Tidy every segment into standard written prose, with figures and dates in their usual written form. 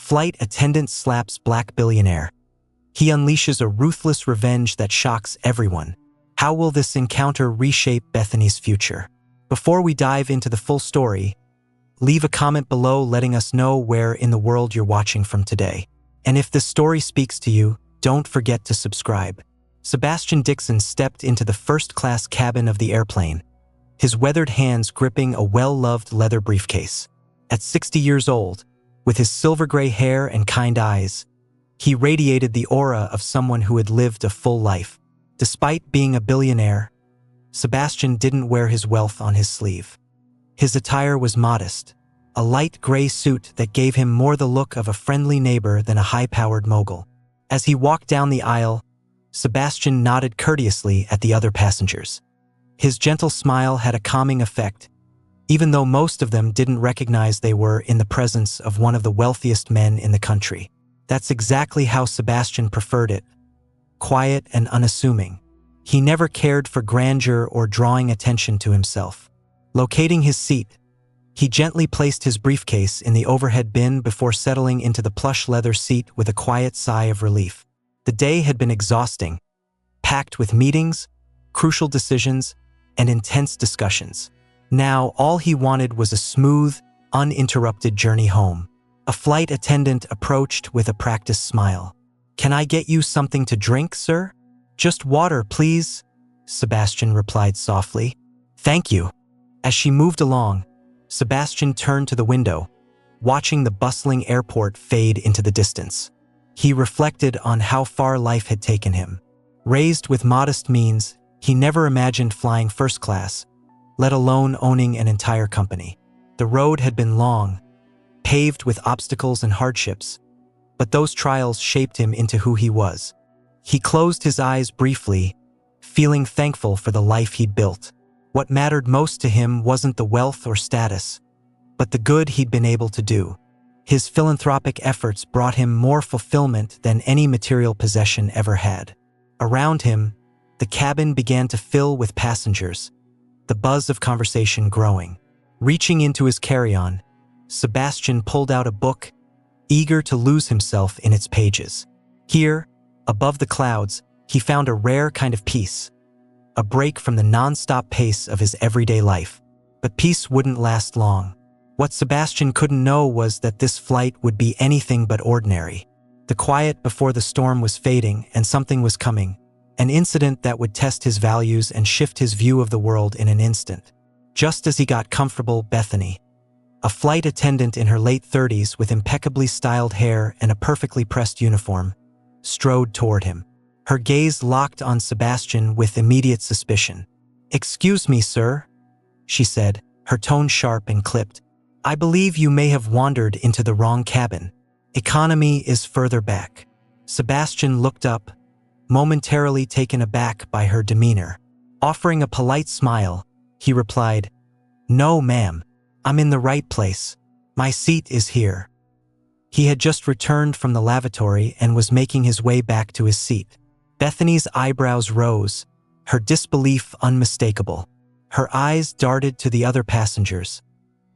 Flight attendant slaps black billionaire. He unleashes a ruthless revenge that shocks everyone. How will this encounter reshape Bethany's future? Before we dive into the full story, leave a comment below letting us know where in the world you're watching from today. And if this story speaks to you, don't forget to subscribe. Sebastian Dixon stepped into the first-class cabin of the airplane, his weathered hands gripping a well-loved leather briefcase. At 60 years old, with his silver-gray hair and kind eyes, he radiated the aura of someone who had lived a full life. Despite being a billionaire, Sebastian didn't wear his wealth on his sleeve. His attire was modest, a light gray suit that gave him more the look of a friendly neighbor than a high-powered mogul. As he walked down the aisle, Sebastian nodded courteously at the other passengers. His gentle smile had a calming effect, even though most of them didn't recognize they were in the presence of one of the wealthiest men in the country. That's exactly how Sebastian preferred it, quiet and unassuming. He never cared for grandeur or drawing attention to himself. Locating his seat, he gently placed his briefcase in the overhead bin before settling into the plush leather seat with a quiet sigh of relief. The day had been exhausting, packed with meetings, crucial decisions, and intense discussions. Now, all he wanted was a smooth, uninterrupted journey home. A flight attendant approached with a practiced smile. "Can I get you something to drink, sir?" "Just water, please," Sebastian replied softly. "Thank you." As she moved along, Sebastian turned to the window, watching the bustling airport fade into the distance. He reflected on how far life had taken him. Raised with modest means, he never imagined flying first class, let alone owning an entire company. The road had been long, paved with obstacles and hardships, but those trials shaped him into who he was. He closed his eyes briefly, feeling thankful for the life he'd built. What mattered most to him wasn't the wealth or status, but the good he'd been able to do. His philanthropic efforts brought him more fulfillment than any material possession ever had. Around him, the cabin began to fill with passengers, the buzz of conversation growing. Reaching into his carry-on, Sebastian pulled out a book, eager to lose himself in its pages. Here, above the clouds, he found a rare kind of peace, a break from the non-stop pace of his everyday life. But peace wouldn't last long. What Sebastian couldn't know was that this flight would be anything but ordinary. The quiet before the storm was fading, and something was coming, an incident that would test his values and shift his view of the world in an instant. Just as he got comfortable, Bethany, a flight attendant in her late 30s with impeccably styled hair and a perfectly pressed uniform, strode toward him. Her gaze locked on Sebastian with immediate suspicion. "Excuse me, sir," she said, her tone sharp and clipped. "I believe you may have wandered into the wrong cabin. Economy is further back." Sebastian looked up, momentarily taken aback by her demeanor. Offering a polite smile, he replied, "No, ma'am. I'm in the right place. My seat is here." He had just returned from the lavatory and was making his way back to his seat. Bethany's eyebrows rose, her disbelief unmistakable. Her eyes darted to the other passengers,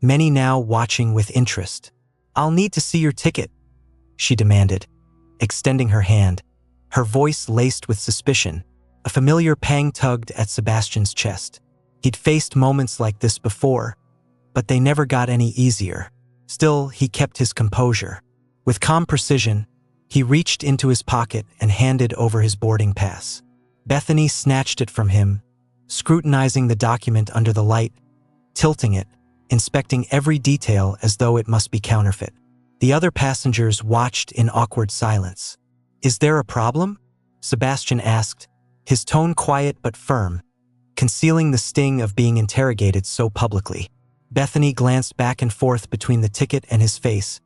many now watching with interest. "I'll need to see your ticket," she demanded, extending her hand, her voice laced with suspicion. A familiar pang tugged at Sebastian's chest. He'd faced moments like this before, but they never got any easier. Still, he kept his composure. With calm precision, he reached into his pocket and handed over his boarding pass. Bethany snatched it from him, scrutinizing the document under the light, tilting it, inspecting every detail as though it must be counterfeit. The other passengers watched in awkward silence. "Is there a problem?" Sebastian asked, his tone quiet but firm, concealing the sting of being interrogated so publicly. Bethany glanced back and forth between the ticket and his face,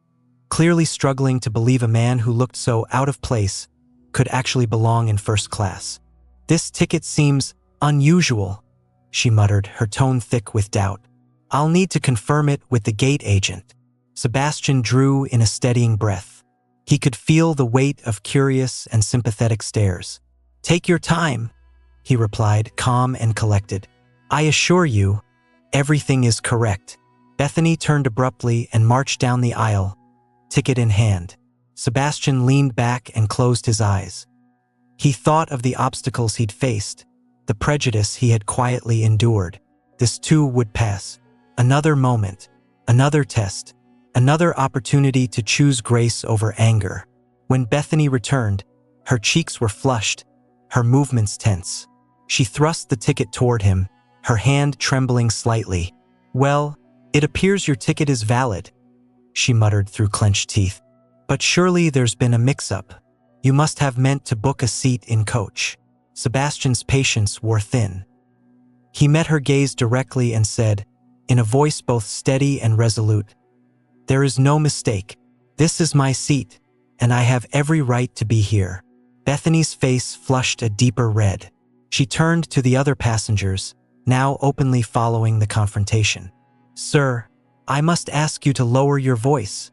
clearly struggling to believe a man who looked so out of place could actually belong in first class. "This ticket seems unusual," she muttered, her tone thick with doubt. "I'll need to confirm it with the gate agent." Sebastian drew in a steadying breath. He could feel the weight of curious and sympathetic stares. "Take your time," he replied, calm and collected. "I assure you, everything is correct." Bethany turned abruptly and marched down the aisle, ticket in hand. Sebastian leaned back and closed his eyes. He thought of the obstacles he'd faced, the prejudice he had quietly endured. This too would pass. Another moment, another test, another opportunity to choose grace over anger. When Bethany returned, her cheeks were flushed, her movements tense. She thrust the ticket toward him, her hand trembling slightly. "Well, it appears your ticket is valid," she muttered through clenched teeth. "But surely there's been a mix-up. You must have meant to book a seat in coach." Sebastian's patience wore thin. He met her gaze directly and said, in a voice both steady and resolute, "There is no mistake. This is my seat, and I have every right to be here." Bethany's face flushed a deeper red. She turned to the other passengers, now openly following the confrontation. "Sir, I must ask you to lower your voice,"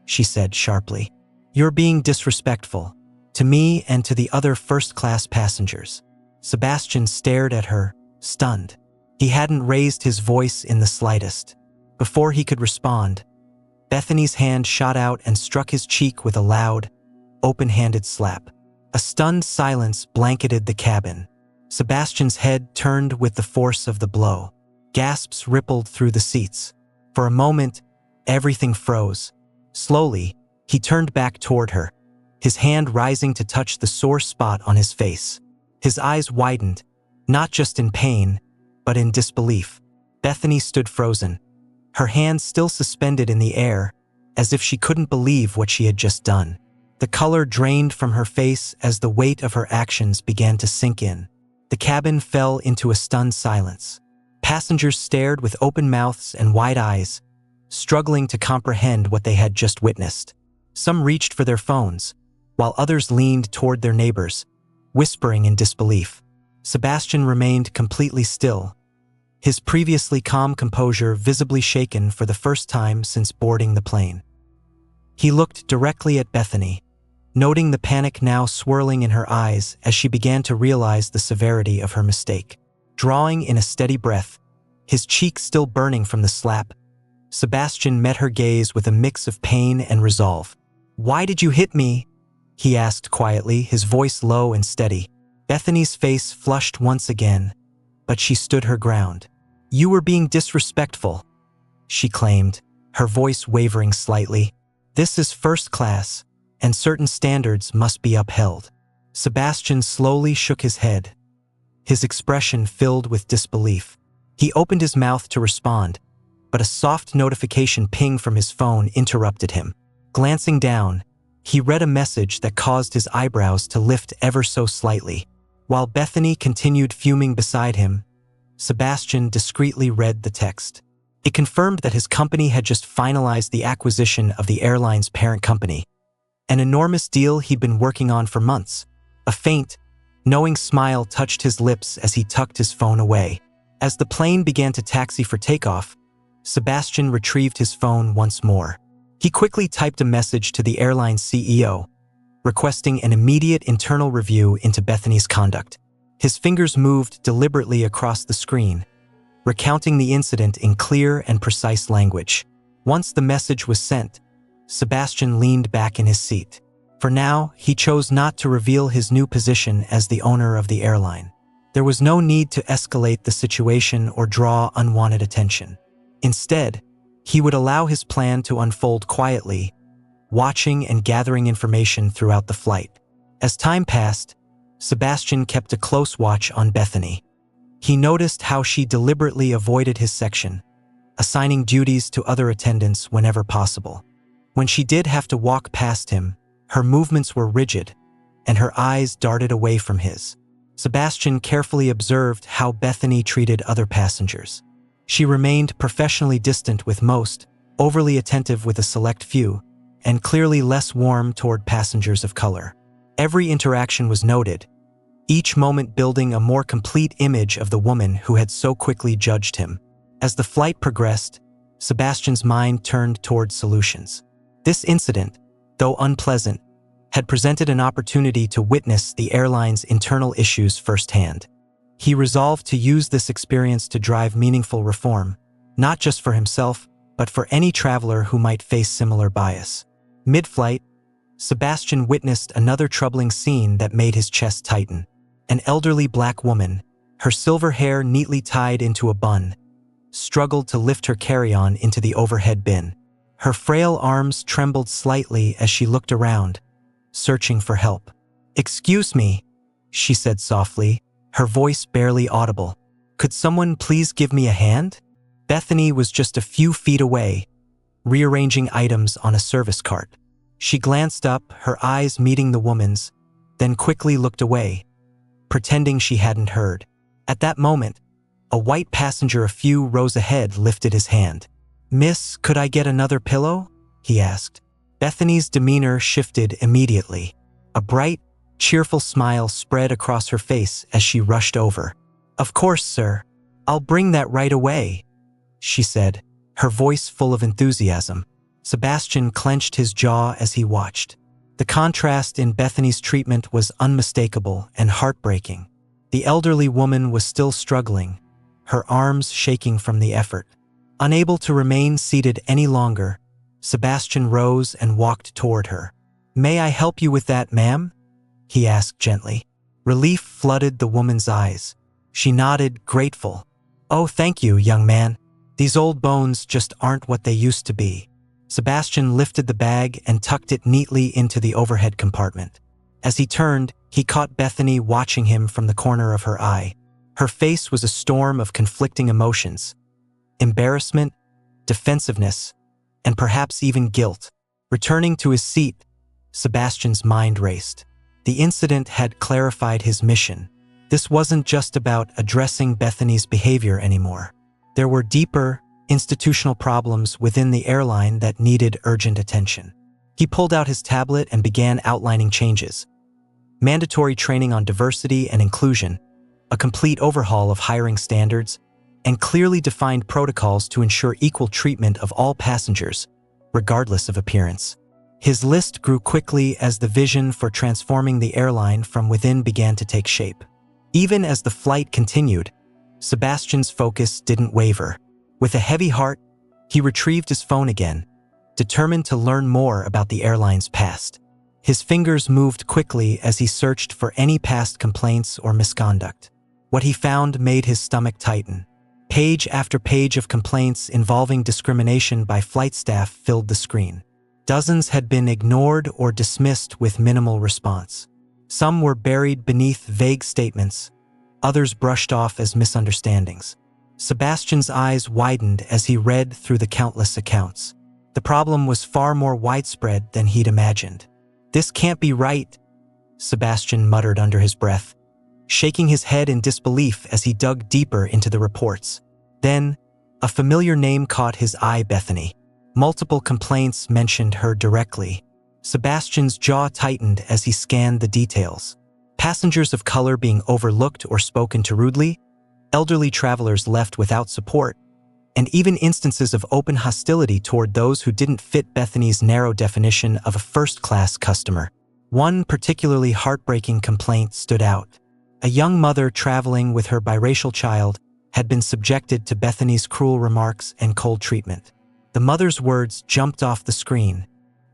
she said sharply. "You're being disrespectful, to me and to the other first-class passengers." Sebastian stared at her, stunned. He hadn't raised his voice in the slightest. Before he could respond, Bethany's hand shot out and struck his cheek with a loud, open-handed slap. A stunned silence blanketed the cabin. Sebastian's head turned with the force of the blow. Gasps rippled through the seats. For a moment, everything froze. Slowly, he turned back toward her, his hand rising to touch the sore spot on his face. His eyes widened, not just in pain, but in disbelief. Bethany stood frozen, her hand still suspended in the air, as if she couldn't believe what she had just done. The color drained from her face as the weight of her actions began to sink in. The cabin fell into a stunned silence. Passengers stared with open mouths and wide eyes, struggling to comprehend what they had just witnessed. Some reached for their phones, while others leaned toward their neighbors, whispering in disbelief. Sebastian remained completely still, his previously calm composure visibly shaken for the first time since boarding the plane. He looked directly at Bethany, noting the panic now swirling in her eyes as she began to realize the severity of her mistake. Drawing in a steady breath, his cheek still burning from the slap, Sebastian met her gaze with a mix of pain and resolve. "Why did you hit me?" he asked quietly, his voice low and steady. Bethany's face flushed once again, but she stood her ground. "You were being disrespectful," she claimed, her voice wavering slightly. "This is first class, and certain standards must be upheld." Sebastian slowly shook his head, his expression filled with disbelief. He opened his mouth to respond, but a soft notification ping from his phone interrupted him. Glancing down, he read a message that caused his eyebrows to lift ever so slightly. While Bethany continued fuming beside him, Sebastian discreetly read the text. It confirmed that his company had just finalized the acquisition of the airline's parent company, an enormous deal he'd been working on for months. A faint, knowing smile touched his lips as he tucked his phone away. As the plane began to taxi for takeoff, Sebastian retrieved his phone once more. He quickly typed a message to the airline's CEO, requesting an immediate internal review into Bethany's conduct. His fingers moved deliberately across the screen, recounting the incident in clear and precise language. Once the message was sent, Sebastian leaned back in his seat. For now, he chose not to reveal his new position as the owner of the airline. There was no need to escalate the situation or draw unwanted attention. Instead, he would allow his plan to unfold quietly, watching and gathering information throughout the flight. As time passed, Sebastian kept a close watch on Bethany. He noticed how she deliberately avoided his section, assigning duties to other attendants whenever possible. When she did have to walk past him, her movements were rigid, and her eyes darted away from his. Sebastian carefully observed how Bethany treated other passengers. She remained professionally distant with most, overly attentive with a select few, and clearly less warm toward passengers of color. Every interaction was noted, each moment building a more complete image of the woman who had so quickly judged him. As the flight progressed, Sebastian's mind turned toward solutions. This incident, though unpleasant, had presented an opportunity to witness the airline's internal issues firsthand. He resolved to use this experience to drive meaningful reform, not just for himself, but for any traveler who might face similar bias. Mid-flight, Sebastian witnessed another troubling scene that made his chest tighten. An elderly black woman, her silver hair neatly tied into a bun, struggled to lift her carry-on into the overhead bin. Her frail arms trembled slightly as she looked around, searching for help. "Excuse me," she said softly, her voice barely audible. "Could someone please give me a hand?" Bethany was just a few feet away, rearranging items on a service cart. She glanced up, her eyes meeting the woman's, then quickly looked away, pretending she hadn't heard. At that moment, a white passenger a few rows ahead lifted his hand. "Miss, could I get another pillow?" he asked. Bethany's demeanor shifted immediately. A bright, cheerful smile spread across her face as she rushed over. "Of course, sir. I'll bring that right away," she said, her voice full of enthusiasm. Sebastian clenched his jaw as he watched. The contrast in Bethany's treatment was unmistakable and heartbreaking. The elderly woman was still struggling, her arms shaking from the effort. Unable to remain seated any longer, Sebastian rose and walked toward her. "May I help you with that, ma'am?" he asked gently. Relief flooded the woman's eyes. She nodded, grateful. "Oh, thank you, young man. These old bones just aren't what they used to be." Sebastian lifted the bag and tucked it neatly into the overhead compartment. As he turned, he caught Bethany watching him from the corner of her eye. Her face was a storm of conflicting emotions: embarrassment, defensiveness, and perhaps even guilt. Returning to his seat, Sebastian's mind raced. The incident had clarified his mission. This wasn't just about addressing Bethany's behavior anymore. There were deeper, institutional problems within the airline that needed urgent attention. He pulled out his tablet and began outlining changes: mandatory training on diversity and inclusion, a complete overhaul of hiring standards, and clearly defined protocols to ensure equal treatment of all passengers, regardless of appearance. His list grew quickly as the vision for transforming the airline from within began to take shape. Even as the flight continued, Sebastian's focus didn't waver. With a heavy heart, he retrieved his phone again, determined to learn more about the airline's past. His fingers moved quickly as he searched for any past complaints or misconduct. What he found made his stomach tighten. Page after page of complaints involving discrimination by flight staff filled the screen. Dozens had been ignored or dismissed with minimal response. Some were buried beneath vague statements, others brushed off as misunderstandings. Sebastian's eyes widened as he read through the countless accounts. The problem was far more widespread than he'd imagined. "This can't be right," Sebastian muttered under his breath, shaking his head in disbelief as he dug deeper into the reports. Then, a familiar name caught his eye: Bethany. Multiple complaints mentioned her directly. Sebastian's jaw tightened as he scanned the details. Passengers of color being overlooked or spoken to rudely, elderly travelers left without support, and even instances of open hostility toward those who didn't fit Bethany's narrow definition of a first-class customer. One particularly heartbreaking complaint stood out. A young mother traveling with her biracial child had been subjected to Bethany's cruel remarks and cold treatment. The mother's words jumped off the screen.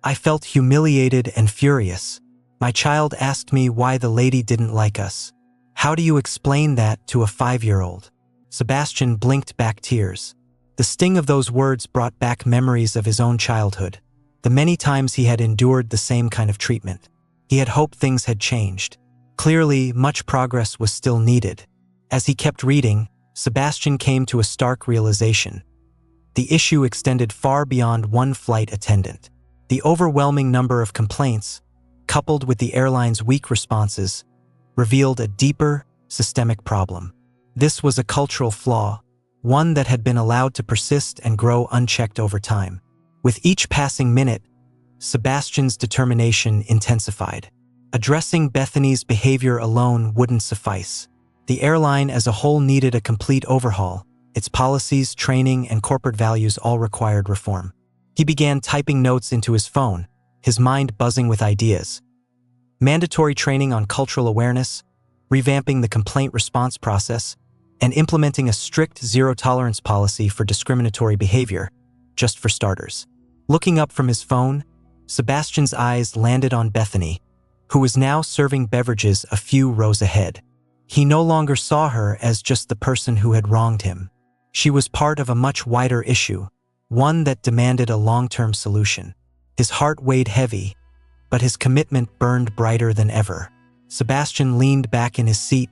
"I felt humiliated and furious. My child asked me why the lady didn't like us. How do you explain that to a 5-year-old?" Sebastian blinked back tears. The sting of those words brought back memories of his own childhood, the many times he had endured the same kind of treatment. He had hoped things had changed. Clearly, much progress was still needed. As he kept reading, Sebastian came to a stark realization. The issue extended far beyond one flight attendant. The overwhelming number of complaints, coupled with the airline's weak responses, revealed a deeper, systemic problem. This was a cultural flaw, one that had been allowed to persist and grow unchecked over time. With each passing minute, Sebastian's determination intensified. Addressing Bethany's behavior alone wouldn't suffice. The airline as a whole needed a complete overhaul. Its policies, training, and corporate values all required reform. He began typing notes into his phone, his mind buzzing with ideas. Mandatory training on cultural awareness, revamping the complaint response process, and implementing a strict zero-tolerance policy for discriminatory behavior, just for starters. Looking up from his phone, Sebastian's eyes landed on Bethany, who was now serving beverages a few rows ahead. He no longer saw her as just the person who had wronged him. She was part of a much wider issue, one that demanded a long-term solution. His heart weighed heavy, but his commitment burned brighter than ever. Sebastian leaned back in his seat,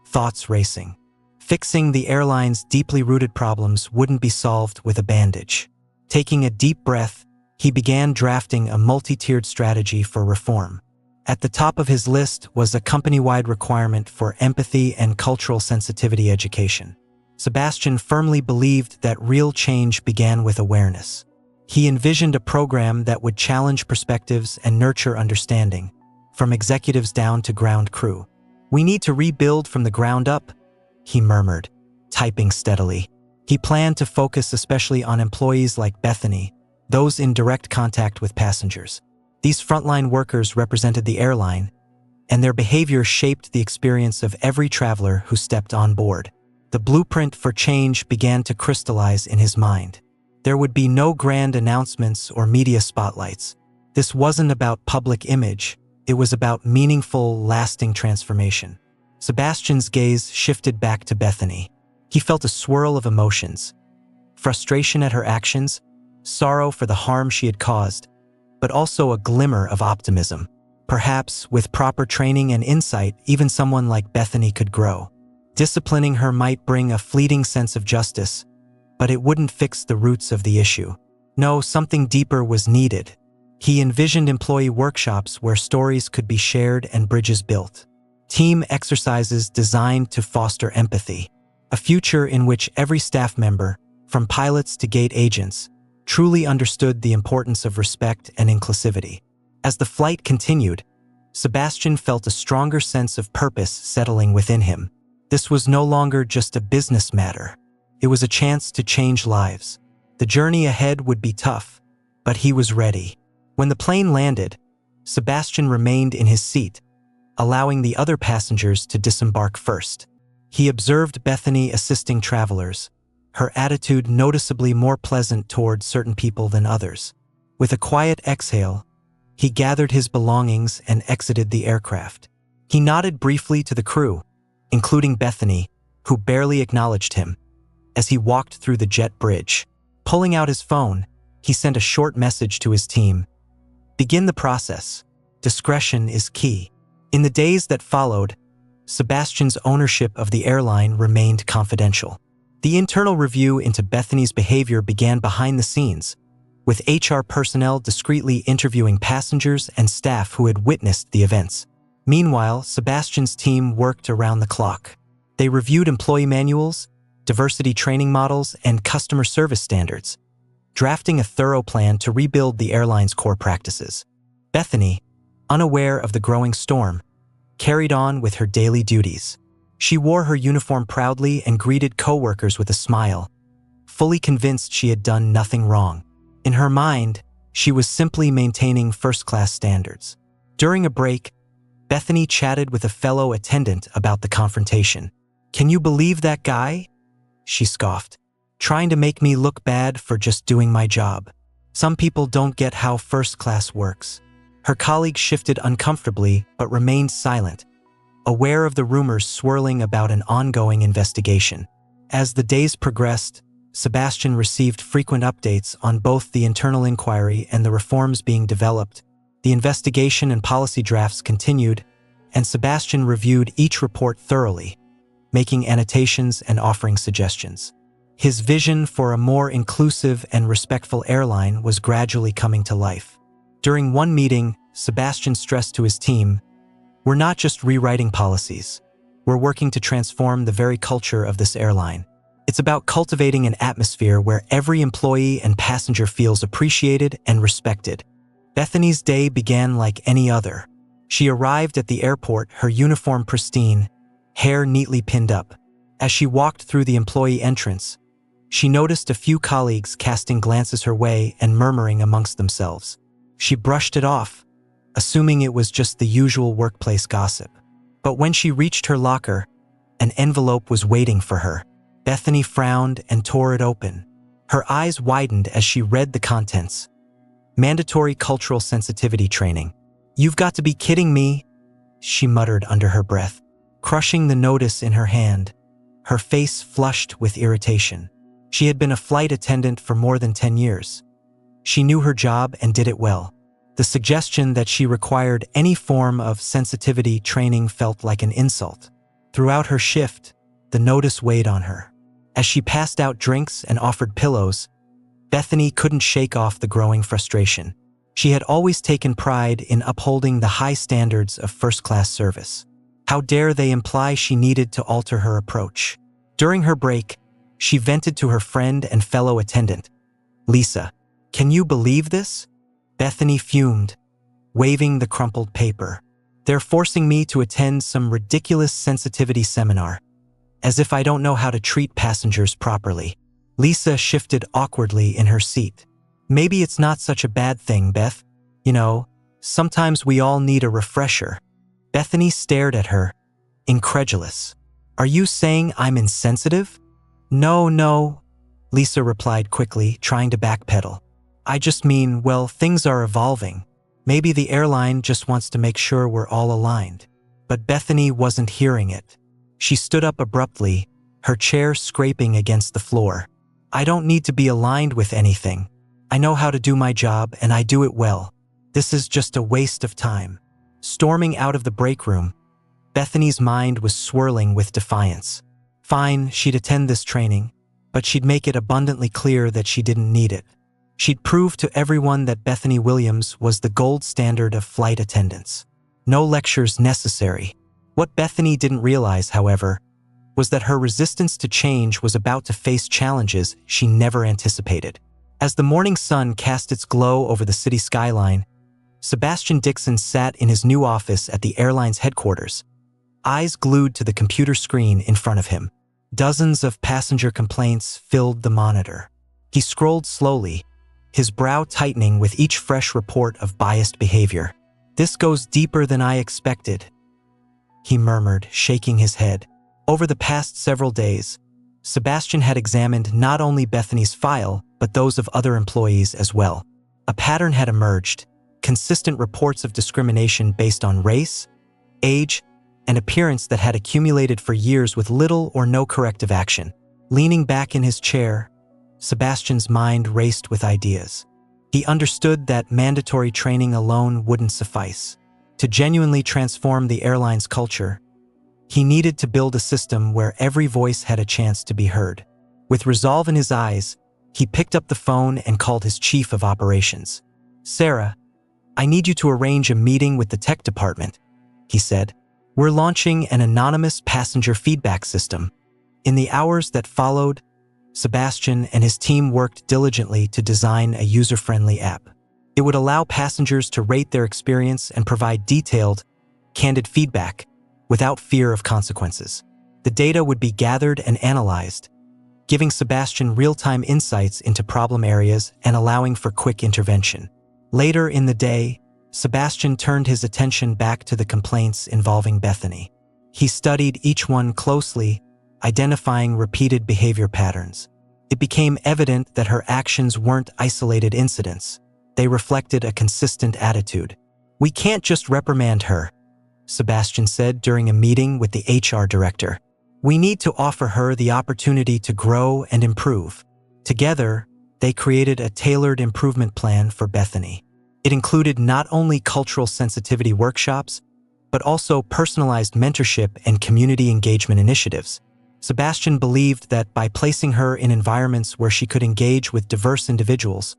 thoughts racing. Fixing the airline's deeply rooted problems wouldn't be solved with a bandage. Taking a deep breath, he began drafting a multi-tiered strategy for reform. At the top of his list was a company-wide requirement for empathy and cultural sensitivity education. Sebastian firmly believed that real change began with awareness. He envisioned a program that would challenge perspectives and nurture understanding, from executives down to ground crew. "We need to rebuild from the ground up," he murmured, typing steadily. He planned to focus especially on employees like Bethany, those in direct contact with passengers. These frontline workers represented the airline, and their behavior shaped the experience of every traveler who stepped on board. The blueprint for change began to crystallize in his mind. There would be no grand announcements or media spotlights. This wasn't about public image, it was about meaningful, lasting transformation. Sebastian's gaze shifted back to Bethany. He felt a swirl of emotions: frustration at her actions, sorrow for the harm she had caused, but also a glimmer of optimism. Perhaps, with proper training and insight, even someone like Bethany could grow. Disciplining her might bring a fleeting sense of justice, but it wouldn't fix the roots of the issue. No, something deeper was needed. He envisioned employee workshops where stories could be shared and bridges built. Team exercises designed to foster empathy. A future in which every staff member, from pilots to gate agents, truly understood the importance of respect and inclusivity. As the flight continued, Sebastian felt a stronger sense of purpose settling within him. This was no longer just a business matter. It was a chance to change lives. The journey ahead would be tough, but he was ready. When the plane landed, Sebastian remained in his seat, allowing the other passengers to disembark first. He observed Bethany assisting travelers, her attitude noticeably more pleasant toward certain people than others. With a quiet exhale, he gathered his belongings and exited the aircraft. He nodded briefly to the crew, including Bethany, who barely acknowledged him, as he walked through the jet bridge. Pulling out his phone, he sent a short message to his team. "Begin the process. Discretion is key." In the days that followed, Sebastian's ownership of the airline remained confidential. The internal review into Bethany's behavior began behind the scenes, with HR personnel discreetly interviewing passengers and staff who had witnessed the events. Meanwhile, Sebastian's team worked around the clock. They reviewed employee manuals, diversity training models, and customer service standards, drafting a thorough plan to rebuild the airline's core practices. Bethany, unaware of the growing storm, carried on with her daily duties. She wore her uniform proudly and greeted coworkers with a smile, fully convinced she had done nothing wrong. In her mind, she was simply maintaining first-class standards. During a break, Bethany chatted with a fellow attendant about the confrontation. "Can you believe that guy?" she scoffed. "Trying to make me look bad for just doing my job. Some people don't get how first class works." Her colleague shifted uncomfortably but remained silent, aware of the rumors swirling about an ongoing investigation. As the days progressed, Sebastian received frequent updates on both the internal inquiry and the reforms being developed. The investigation and policy drafts continued, and Sebastian reviewed each report thoroughly, making annotations and offering suggestions. His vision for a more inclusive and respectful airline was gradually coming to life. During one meeting, Sebastian stressed to his team, "We're not just rewriting policies. We're working to transform the very culture of this airline. It's about cultivating an atmosphere where every employee and passenger feels appreciated and respected." Bethany's day began like any other. She arrived at the airport, her uniform pristine, hair neatly pinned up. As she walked through the employee entrance, she noticed a few colleagues casting glances her way and murmuring amongst themselves. She brushed it off, assuming it was just the usual workplace gossip. But when she reached her locker, an envelope was waiting for her. Bethany frowned and tore it open. Her eyes widened as she read the contents. Mandatory cultural sensitivity training. You've got to be kidding me, she muttered under her breath, crushing the notice in her hand, her face flushed with irritation. She had been a flight attendant for more than 10 years. She knew her job and did it well. The suggestion that she required any form of sensitivity training felt like an insult. Throughout her shift, the notice weighed on her. As she passed out drinks and offered pillows, Bethany couldn't shake off the growing frustration. She had always taken pride in upholding the high standards of first-class service. How dare they imply she needed to alter her approach? During her break, she vented to her friend and fellow attendant, Lisa. "Can you believe this?" Bethany fumed, waving the crumpled paper. "They're forcing me to attend some ridiculous sensitivity seminar, as if I don't know how to treat passengers properly." Lisa shifted awkwardly in her seat. "Maybe it's not such a bad thing, Beth. You know, sometimes we all need a refresher." Bethany stared at her, incredulous. "Are you saying I'm insensitive?" No, Lisa replied quickly, trying to backpedal. "I just mean, well, things are evolving. Maybe the airline just wants to make sure we're all aligned." But Bethany wasn't hearing it. She stood up abruptly, her chair scraping against the floor. "I don't need to be aligned with anything. I know how to do my job, and I do it well. This is just a waste of time." Storming out of the break room, Bethany's mind was swirling with defiance. Fine, she'd attend this training, but she'd make it abundantly clear that she didn't need it. She'd prove to everyone that Bethany Williams was the gold standard of flight attendants. No lectures necessary. What Bethany didn't realize, however, was that her resistance to change was about to face challenges she never anticipated. As the morning sun cast its glow over the city skyline, Sebastian Dixon sat in his new office at the airline's headquarters, eyes glued to the computer screen in front of him. Dozens of passenger complaints filled the monitor. He scrolled slowly, his brow tightening with each fresh report of biased behavior. "This goes deeper than I expected," he murmured, shaking his head. Over the past several days, Sebastian had examined not only Bethany's file, but those of other employees as well. A pattern had emerged, consistent reports of discrimination based on race, age, and appearance that had accumulated for years with little or no corrective action. Leaning back in his chair, Sebastian's mind raced with ideas. He understood that mandatory training alone wouldn't suffice. To genuinely transform the airline's culture, he needed to build a system where every voice had a chance to be heard. With resolve in his eyes, he picked up the phone and called his chief of operations. "Sarah, I need you to arrange a meeting with the tech department," he said. "We're launching an anonymous passenger feedback system." In the hours that followed, Sebastian and his team worked diligently to design a user-friendly app. It would allow passengers to rate their experience and provide detailed, candid feedback without fear of consequences. The data would be gathered and analyzed, giving Sebastian real-time insights into problem areas and allowing for quick intervention. Later in the day, Sebastian turned his attention back to the complaints involving Bethany. He studied each one closely, identifying repeated behavior patterns. It became evident that her actions weren't isolated incidents. They reflected a consistent attitude. "We can't just reprimand her," Sebastian said during a meeting with the HR director. "We need to offer her the opportunity to grow and improve." Together, they created a tailored improvement plan for Bethany. It included not only cultural sensitivity workshops, but also personalized mentorship and community engagement initiatives. Sebastian believed that by placing her in environments where she could engage with diverse individuals,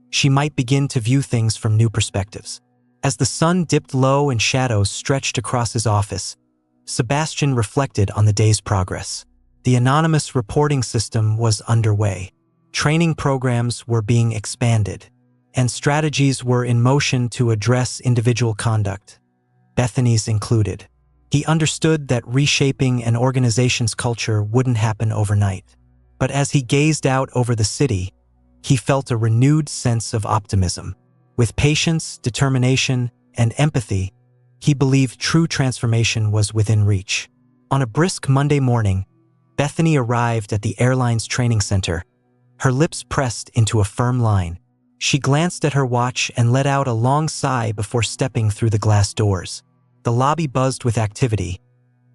she might begin to view things from new perspectives. As the sun dipped low and shadows stretched across his office, Sebastian reflected on the day's progress. The anonymous reporting system was underway. Training programs were being expanded, and strategies were in motion to address individual conduct, Bethany's included. He understood that reshaping an organization's culture wouldn't happen overnight. But as he gazed out over the city, he felt a renewed sense of optimism. With patience, determination, and empathy, he believed true transformation was within reach. On a brisk Monday morning, Bethany arrived at the airline's training center, her lips pressed into a firm line. She glanced at her watch and let out a long sigh before stepping through the glass doors. The lobby buzzed with activity,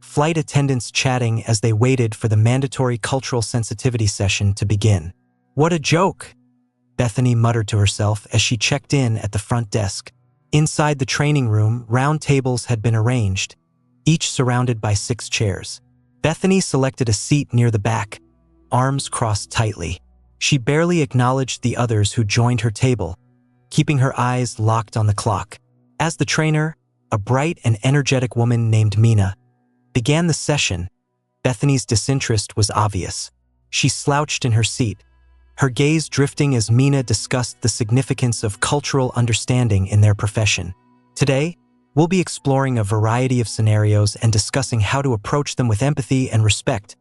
flight attendants chatting as they waited for the mandatory cultural sensitivity session to begin. "What a joke," Bethany muttered to herself as she checked in at the front desk. Inside the training room, round tables had been arranged, each surrounded by 6 chairs. Bethany selected a seat near the back, arms crossed tightly. She barely acknowledged the others who joined her table, keeping her eyes locked on the clock. As the trainer, a bright and energetic woman named Mina, began the session, Bethany's disinterest was obvious. She slouched in her seat, her gaze drifting as Mina discussed the significance of cultural understanding in their profession. "Today, we'll be exploring a variety of scenarios and discussing how to approach them with empathy and respect,"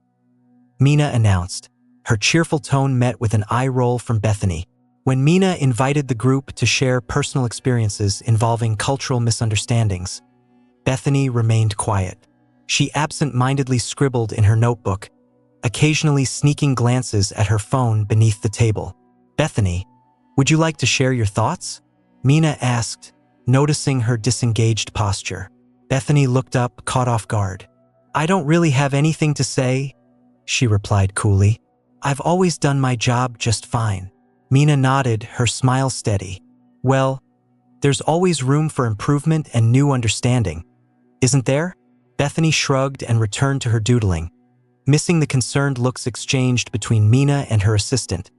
Mina announced. Her cheerful tone met with an eye roll from Bethany. When Mina invited the group to share personal experiences involving cultural misunderstandings, Bethany remained quiet. She absent-mindedly scribbled in her notebook, occasionally sneaking glances at her phone beneath the table. "Bethany, would you like to share your thoughts?" Mina asked, noticing her disengaged posture. Bethany looked up, caught off guard. "I don't really have anything to say," she replied coolly. "I've always done my job just fine." Mina nodded, her smile steady. "Well, there's always room for improvement and new understanding, isn't there?" Bethany shrugged and returned to her doodling, missing the concerned looks exchanged between Mina and her assistant,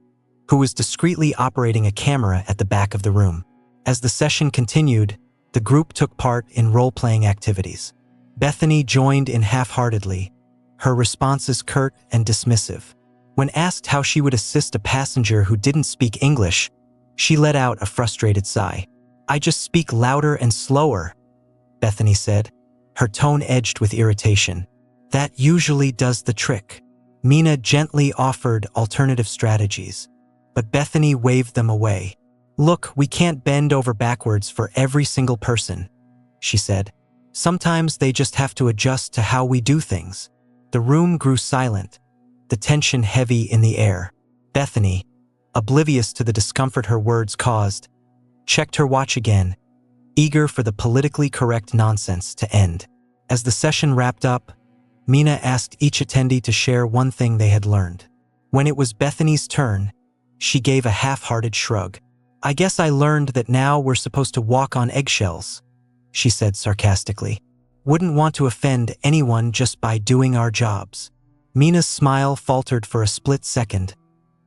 who was discreetly operating a camera at the back of the room. As the session continued, the group took part in role-playing activities. Bethany joined in half-heartedly, her responses curt and dismissive. When asked how she would assist a passenger who didn't speak English, she let out a frustrated sigh. "I just speak louder and slower," Bethany said, her tone edged with irritation. "That usually does the trick." Mina gently offered alternative strategies, but Bethany waved them away. "Look, we can't bend over backwards for every single person," she said. "Sometimes they just have to adjust to how we do things." The room grew silent, the tension heavy in the air. Bethany, oblivious to the discomfort her words caused, checked her watch again, eager for the politically correct nonsense to end. As the session wrapped up, Mina asked each attendee to share one thing they had learned. When it was Bethany's turn, she gave a half-hearted shrug. "I guess I learned that now we're supposed to walk on eggshells," she said sarcastically. "Wouldn't want to offend anyone just by doing our jobs." Mina's smile faltered for a split second,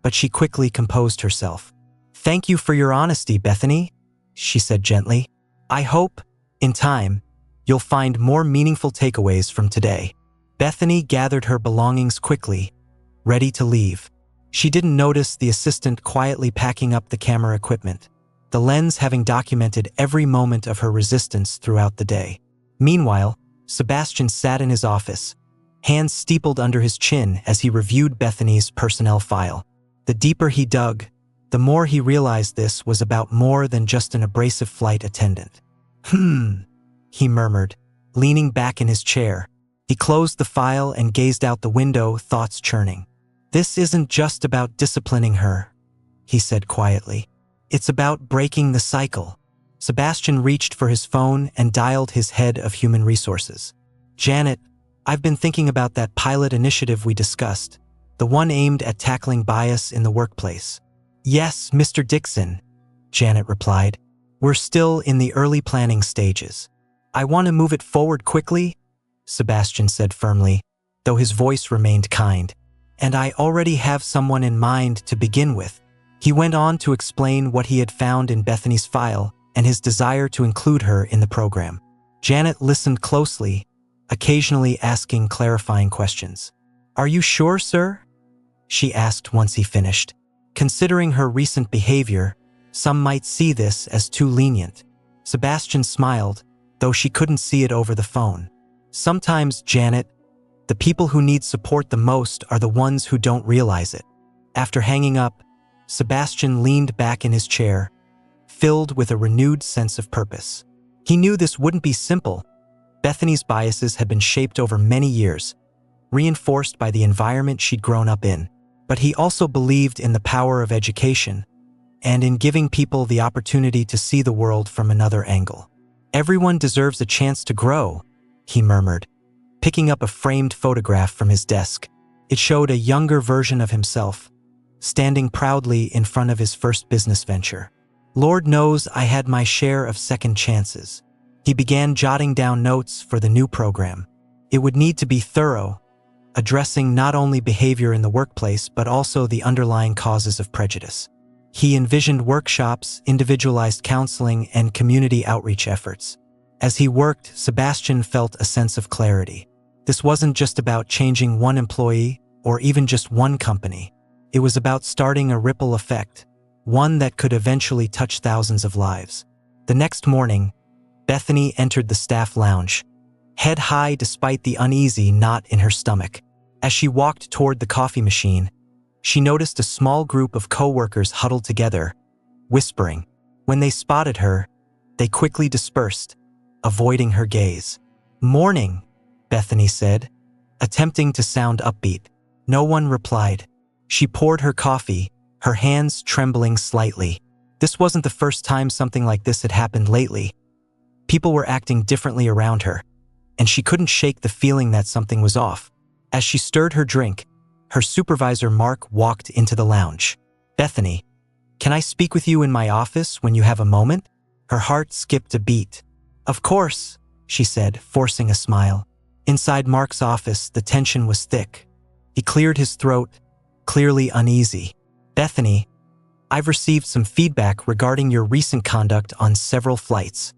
but she quickly composed herself. "Thank you for your honesty, Bethany," she said gently. "I hope, in time, you'll find more meaningful takeaways from today." Bethany gathered her belongings quickly, ready to leave. She didn't notice the assistant quietly packing up the camera equipment, the lens having documented every moment of her resistance throughout the day. Meanwhile, Sebastian sat in his office, hands steepled under his chin as he reviewed Bethany's personnel file. The deeper he dug, the more he realized this was about more than just an abrasive flight attendant. He murmured, leaning back in his chair. He closed the file and gazed out the window, thoughts churning. "This isn't just about disciplining her," he said quietly. "It's about breaking the cycle." Sebastian reached for his phone and dialed his head of human resources. "Janet, I've been thinking about that pilot initiative we discussed, the one aimed at tackling bias in the workplace." "Yes, Mr. Dixon," Janet replied. "We're still in the early planning stages. I want to move it forward quickly," Sebastian said firmly, though his voice remained kind. "And I already have someone in mind to begin with." He went on to explain what he had found in Bethany's file and his desire to include her in the program. Janet listened closely, occasionally asking clarifying questions. "Are you sure, sir?" she asked once he finished. Considering her recent behavior, some might see this as too lenient. Sebastian smiled, though she couldn't see it over the phone. "Sometimes, Janet, the people who need support the most are the ones who don't realize it." After hanging up, Sebastian leaned back in his chair, filled with a renewed sense of purpose. He knew this wouldn't be simple. Bethany's biases had been shaped over many years, reinforced by the environment she'd grown up in. But he also believed in the power of education, and in giving people the opportunity to see the world from another angle. "Everyone deserves a chance to grow," he murmured, picking up a framed photograph from his desk. It showed a younger version of himself, standing proudly in front of his first business venture. "Lord knows I had my share of second chances." He began jotting down notes for the new program. It would need to be thorough, addressing not only behavior in the workplace but also the underlying causes of prejudice. He envisioned workshops, individualized counseling, and community outreach efforts. As he worked, Sebastian felt a sense of clarity. This wasn't just about changing one employee or even just one company. It was about starting a ripple effect, one that could eventually touch thousands of lives. The next morning, Bethany entered the staff lounge, head high despite the uneasy knot in her stomach. As she walked toward the coffee machine, she noticed a small group of coworkers huddled together, whispering. When they spotted her, they quickly dispersed, avoiding her gaze. "Morning," Bethany said, attempting to sound upbeat. No one replied. She poured her coffee, her hands trembling slightly. This wasn't the first time something like this had happened lately. People were acting differently around her, and she couldn't shake the feeling that something was off. As she stirred her drink, her supervisor Mark walked into the lounge. "Bethany, can I speak with you in my office when you have a moment?" Her heart skipped a beat. "Of course," she said, forcing a smile. Inside Mark's office, the tension was thick. He cleared his throat, clearly uneasy. "Bethany, I've received some feedback regarding your recent conduct on several flights."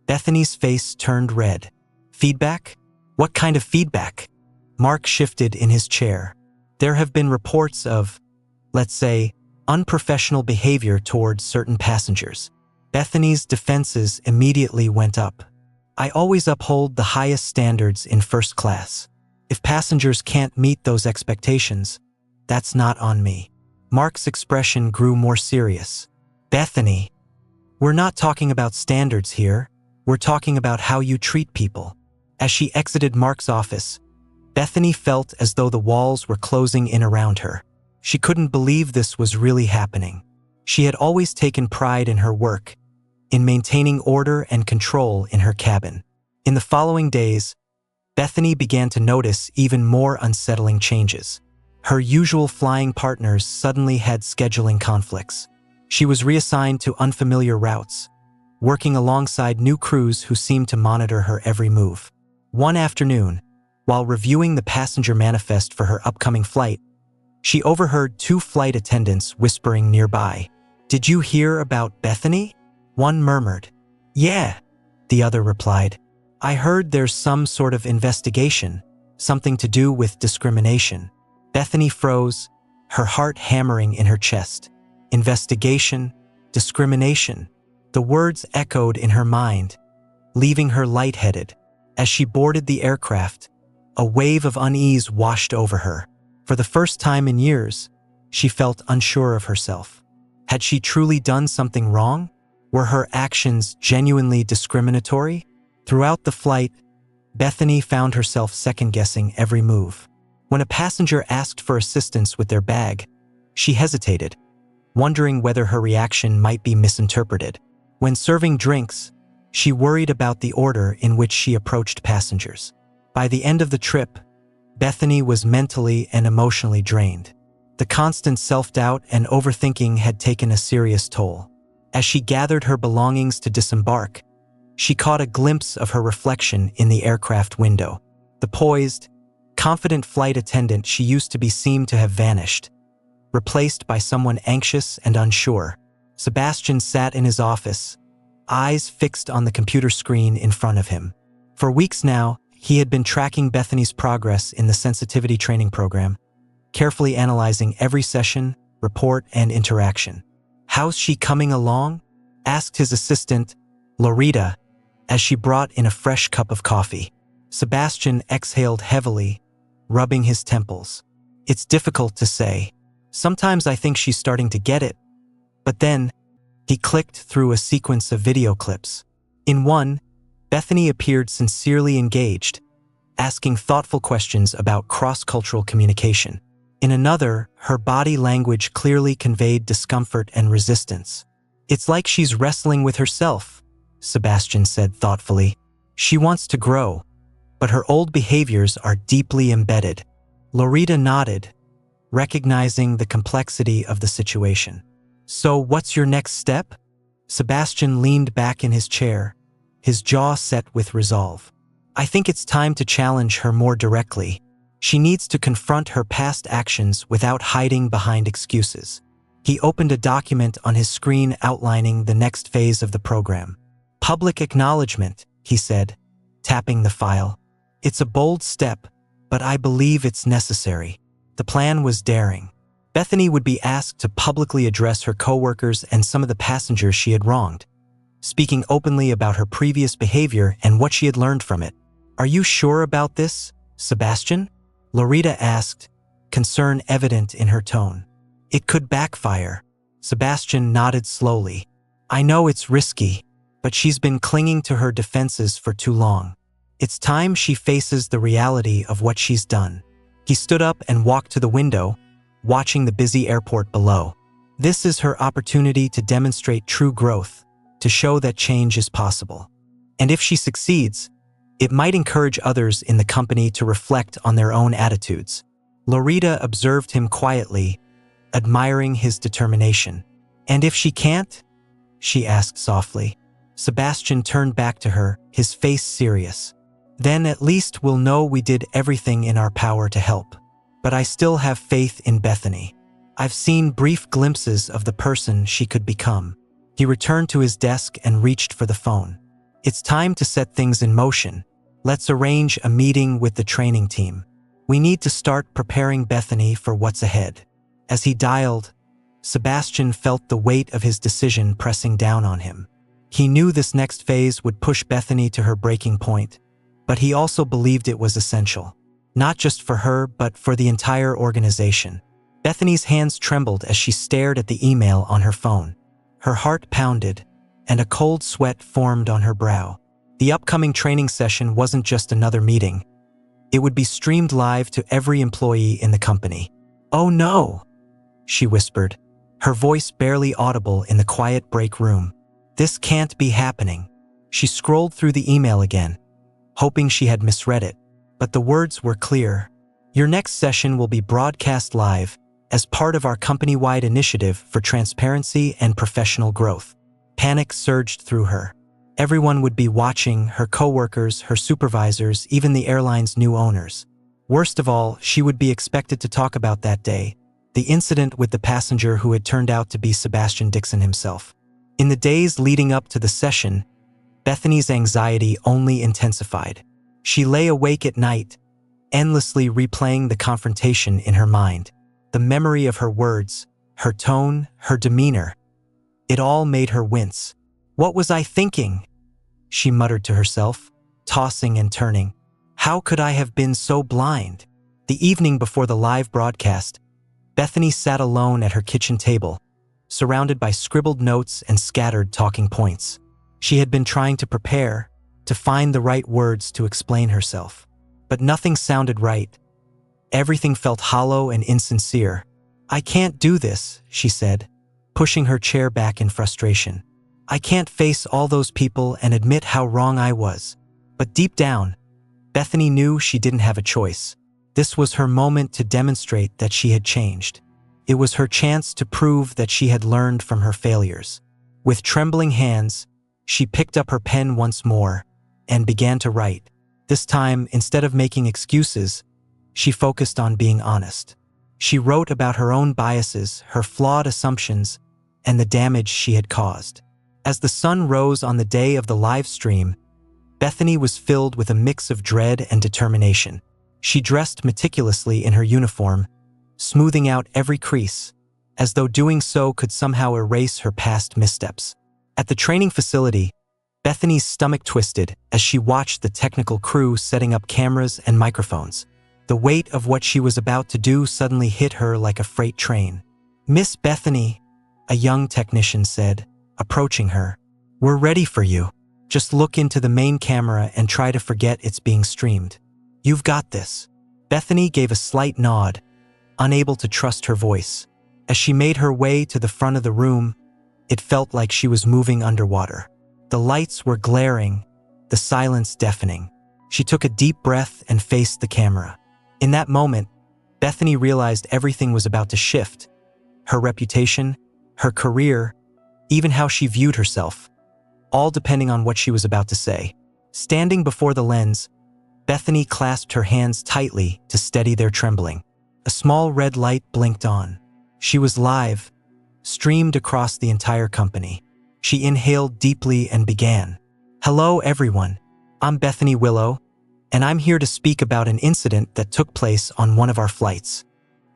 Bethany's face turned red. "Feedback? What kind of feedback?" Mark shifted in his chair. "There have been reports of, let's say, unprofessional behavior towards certain passengers." Bethany's defenses immediately went up. "I always uphold the highest standards in first class. If passengers can't meet those expectations, that's not on me." Mark's expression grew more serious. "Bethany, we're not talking about standards here. We're talking about how you treat people." As she exited Mark's office, Bethany felt as though the walls were closing in around her. She couldn't believe this was really happening. She had always taken pride in her work, in maintaining order and control in her cabin. In the following days, Bethany began to notice even more unsettling changes. Her usual flying partners suddenly had scheduling conflicts. She was reassigned to unfamiliar routes, working alongside new crews who seemed to monitor her every move. One afternoon, while reviewing the passenger manifest for her upcoming flight, she overheard two flight attendants whispering nearby. "Did you hear about Bethany?" One murmured. "Yeah," the other replied. "I heard there's some sort of investigation, something to do with discrimination." Bethany froze, her heart hammering in her chest. Investigation, discrimination. The words echoed in her mind, leaving her lightheaded. As she boarded the aircraft, a wave of unease washed over her. For the first time in years, she felt unsure of herself. Had she truly done something wrong? Were her actions genuinely discriminatory? Throughout the flight, Bethany found herself second-guessing every move. When a passenger asked for assistance with their bag, she hesitated, wondering whether her reaction might be misinterpreted. When serving drinks, she worried about the order in which she approached passengers. By the end of the trip, Bethany was mentally and emotionally drained. The constant self-doubt and overthinking had taken a serious toll. As she gathered her belongings to disembark, she caught a glimpse of her reflection in the aircraft window. The poised, confident flight attendant she used to be seemed to have vanished, replaced by someone anxious and unsure. Sebastian sat in his office, eyes fixed on the computer screen in front of him. For weeks now, he had been tracking Bethany's progress in the sensitivity training program, carefully analyzing every session, report, and interaction. "How's she coming along?" asked his assistant, Loretta, as she brought in a fresh cup of coffee. Sebastian exhaled heavily, rubbing his temples. "It's difficult to say. Sometimes I think she's starting to get it." But then, he clicked through a sequence of video clips. In one, Bethany appeared sincerely engaged, asking thoughtful questions about cross-cultural communication. In another, her body language clearly conveyed discomfort and resistance. "It's like she's wrestling with herself," Sebastian said thoughtfully. "She wants to grow, but her old behaviors are deeply embedded." Lorita nodded, recognizing the complexity of the situation. "So what's your next step?" Sebastian leaned back in his chair, his jaw set with resolve. "I think it's time to challenge her more directly. She needs to confront her past actions without hiding behind excuses." He opened a document on his screen outlining the next phase of the program. "Public acknowledgement," he said, tapping the file. "It's a bold step, but I believe it's necessary." The plan was daring. Bethany would be asked to publicly address her coworkers and some of the passengers she had wronged, speaking openly about her previous behavior and what she had learned from it. "Are you sure about this, Sebastian?" Lorita asked, concern evident in her tone. "It could backfire." Sebastian nodded slowly. "I know it's risky, but she's been clinging to her defenses for too long. It's time she faces the reality of what she's done." He stood up and walked to the window, watching the busy airport below. This is her opportunity to demonstrate true growth, to show that change is possible. And if she succeeds, it might encourage others in the company to reflect on their own attitudes. Lorita observed him quietly, admiring his determination. "And if she can't?" she asked softly. Sebastian turned back to her, his face serious. "Then at least we'll know we did everything in our power to help. But I still have faith in Bethany. I've seen brief glimpses of the person she could become." He returned to his desk and reached for the phone. "It's time to set things in motion. Let's arrange a meeting with the training team. We need to start preparing Bethany for what's ahead." As he dialed, Sebastian felt the weight of his decision pressing down on him. He knew this next phase would push Bethany to her breaking point, but he also believed it was essential. Not just for her, but for the entire organization. Bethany's hands trembled as she stared at the email on her phone. Her heart pounded, and a cold sweat formed on her brow. The upcoming training session wasn't just another meeting. It would be streamed live to every employee in the company. "Oh no," she whispered, her voice barely audible in the quiet break room. "This can't be happening." She scrolled through the email again, hoping she had misread it. But the words were clear. "Your next session will be broadcast live as part of our company-wide initiative for transparency and professional growth." Panic surged through her. Everyone would be watching, her coworkers, her supervisors, even the airline's new owners. Worst of all, she would be expected to talk about that day, the incident with the passenger who had turned out to be Sebastian Dixon himself. In the days leading up to the session, Bethany's anxiety only intensified. She lay awake at night, endlessly replaying the confrontation in her mind. The memory of her words, her tone, her demeanor, it all made her wince. "What was I thinking?" she muttered to herself, tossing and turning. "How could I have been so blind?" The evening before the live broadcast, Bethany sat alone at her kitchen table, surrounded by scribbled notes and scattered talking points. She had been trying to prepare, to find the right words to explain herself. But nothing sounded right. Everything felt hollow and insincere. "I can't do this," she said, pushing her chair back in frustration. "I can't face all those people and admit how wrong I was." But deep down, Bethany knew she didn't have a choice. This was her moment to demonstrate that she had changed. It was her chance to prove that she had learned from her failures. With trembling hands, she picked up her pen once more and began to write. This time, instead of making excuses, she focused on being honest. She wrote about her own biases, her flawed assumptions, and the damage she had caused. As the sun rose on the day of the live stream, Bethany was filled with a mix of dread and determination. She dressed meticulously in her uniform, smoothing out every crease, as though doing so could somehow erase her past missteps. At the training facility, Bethany's stomach twisted as she watched the technical crew setting up cameras and microphones. The weight of what she was about to do suddenly hit her like a freight train. "Miss Bethany," a young technician said, approaching her, "we're ready for you. Just look into the main camera and try to forget it's being streamed. You've got this." Bethany gave a slight nod, unable to trust her voice. As she made her way to the front of the room, it felt like she was moving underwater. The lights were glaring, the silence deafening. She took a deep breath and faced the camera. In that moment, Bethany realized everything was about to shift. Her reputation, her career, even how she viewed herself, all depending on what she was about to say. Standing before the lens, Bethany clasped her hands tightly to steady their trembling. A small red light blinked on. She was live, streamed across the entire company. She inhaled deeply and began. "Hello, everyone. I'm Bethany Willow, and I'm here to speak about an incident that took place on one of our flights."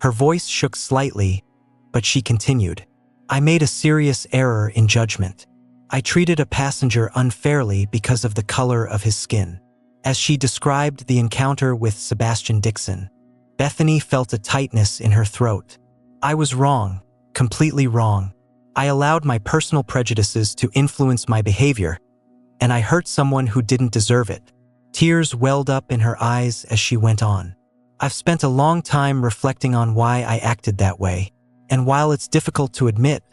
Her voice shook slightly, but she continued. "I made a serious error in judgment. I treated a passenger unfairly because of the color of his skin." As she described the encounter with Sebastian Dixon, Bethany felt a tightness in her throat. "I was wrong, completely wrong. I allowed my personal prejudices to influence my behavior, and I hurt someone who didn't deserve it." Tears welled up in her eyes as she went on. "I've spent a long time reflecting on why I acted that way, and while it's difficult to admit,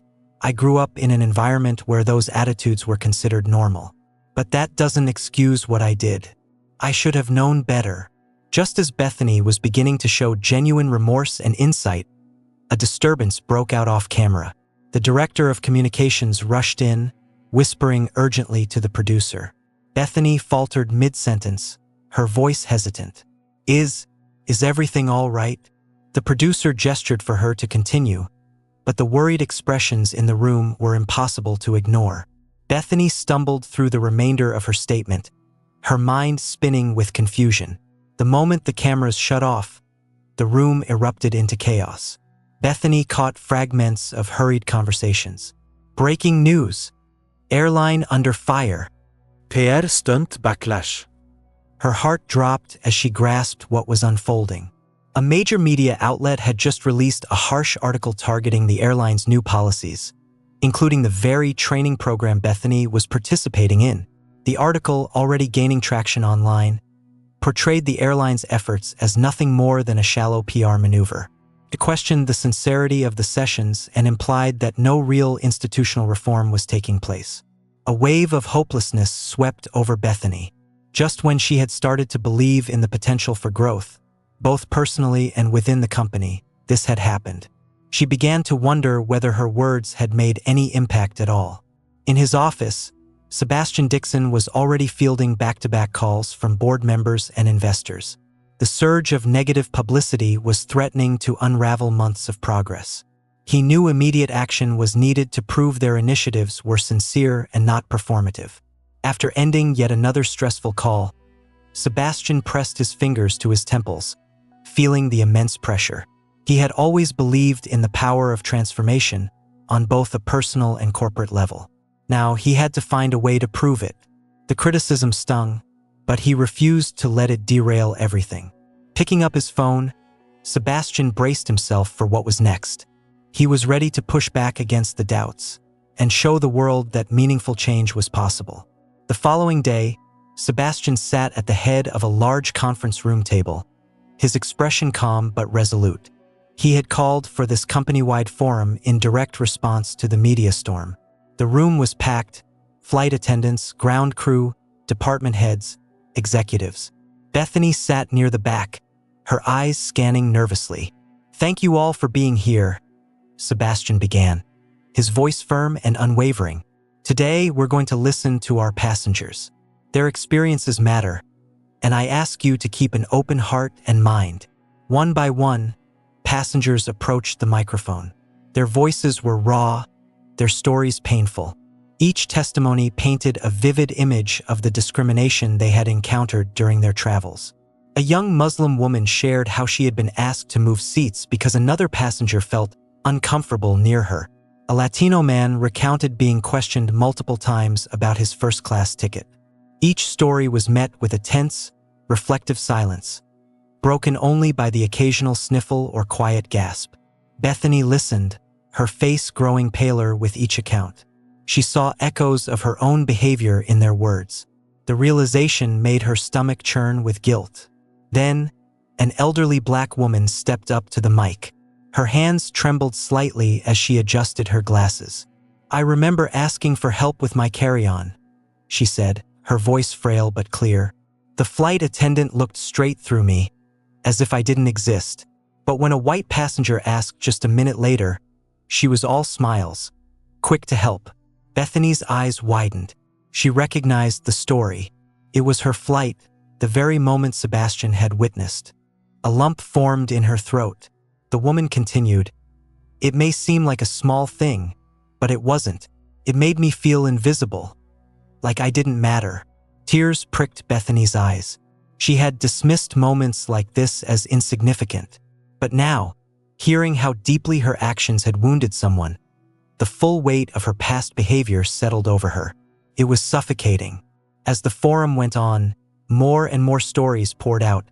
I grew up in an environment where those attitudes were considered normal. But that doesn't excuse what I did. I should have known better." Just as Bethany was beginning to show genuine remorse and insight, a disturbance broke out off camera. The director of communications rushed in, whispering urgently to the producer. Bethany faltered mid-sentence, her voice hesitant. Is everything all right?" The producer gestured for her to continue, but the worried expressions in the room were impossible to ignore. Bethany stumbled through the remainder of her statement, her mind spinning with confusion. The moment the cameras shut off, the room erupted into chaos. Bethany caught fragments of hurried conversations. "Breaking news! Airline under fire!" PR stunt backlash. Her heart dropped as she grasped what was unfolding. A major media outlet had just released a harsh article targeting the airline's new policies, including the very training program Bethany was participating in. The article, already gaining traction online, portrayed the airline's efforts as nothing more than a shallow PR maneuver. It questioned the sincerity of the sessions and implied that no real institutional reform was taking place. A wave of hopelessness swept over Bethany. Just when she had started to believe in the potential for growth, both personally and within the company, this had happened. She began to wonder whether her words had made any impact at all. In his office, Sebastian Dixon was already fielding back-to-back calls from board members and investors. The surge of negative publicity was threatening to unravel months of progress. He knew immediate action was needed to prove their initiatives were sincere and not performative. After ending yet another stressful call, Sebastian pressed his fingers to his temples, feeling the immense pressure. He had always believed in the power of transformation on both a personal and corporate level. Now he had to find a way to prove it. The criticism stung, but he refused to let it derail everything. Picking up his phone, Sebastian braced himself for what was next. He was ready to push back against the doubts and show the world that meaningful change was possible. The following day, Sebastian sat at the head of a large conference room table, his expression calm but resolute. He had called for this company-wide forum in direct response to the media storm. The room was packed: flight attendants, ground crew, department heads, executives. Bethany sat near the back, her eyes scanning nervously. "Thank you all for being here," Sebastian began, his voice firm and unwavering. "Today, we're going to listen to our passengers. Their experiences matter, and I ask you to keep an open heart and mind." One by one, passengers approached the microphone. Their voices were raw, their stories painful. Each testimony painted a vivid image of the discrimination they had encountered during their travels. A young Muslim woman shared how she had been asked to move seats because another passenger felt uncomfortable near her. A Latino man recounted being questioned multiple times about his first-class ticket. Each story was met with a tense, reflective silence, broken only by the occasional sniffle or quiet gasp. Bethany listened, her face growing paler with each account. She saw echoes of her own behavior in their words. The realization made her stomach churn with guilt. Then, an elderly black woman stepped up to the mic. Her hands trembled slightly as she adjusted her glasses. "I remember asking for help with my carry-on," she said, her voice frail but clear. "The flight attendant looked straight through me, as if I didn't exist. But when a white passenger asked just a minute later, she was all smiles, quick to help." Bethany's eyes widened. She recognized the story. It was her flight, the very moment Sebastian had witnessed. A lump formed in her throat. The woman continued, "It may seem like a small thing, but it wasn't. It made me feel invisible, like I didn't matter." Tears pricked Bethany's eyes. She had dismissed moments like this as insignificant. But now, hearing how deeply her actions had wounded someone, the full weight of her past behavior settled over her. It was suffocating. As the forum went on, more and more stories poured out,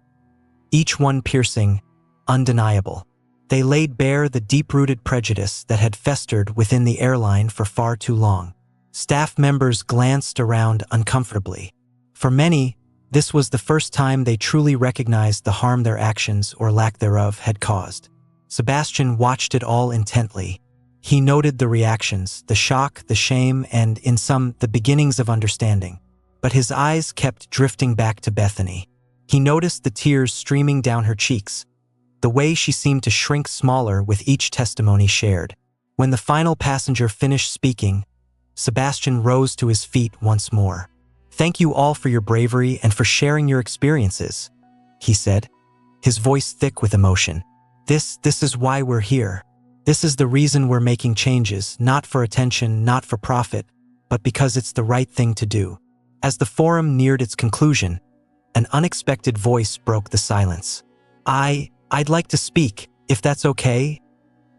each one piercing, undeniable. They laid bare the deep-rooted prejudice that had festered within the airline for far too long. Staff members glanced around uncomfortably. For many, this was the first time they truly recognized the harm their actions or lack thereof had caused. Sebastian watched it all intently. He noted the reactions, the shock, the shame, and, in some, the beginnings of understanding. But his eyes kept drifting back to Bethany. He noticed the tears streaming down her cheeks, the way she seemed to shrink smaller with each testimony shared. When the final passenger finished speaking, Sebastian rose to his feet once more. "Thank you all for your bravery and for sharing your experiences," he said, his voice thick with emotion. This is why we're here. This is the reason we're making changes, not for attention, not for profit, but because it's the right thing to do." As the forum neared its conclusion, an unexpected voice broke the silence. I'd like to speak, if that's okay,"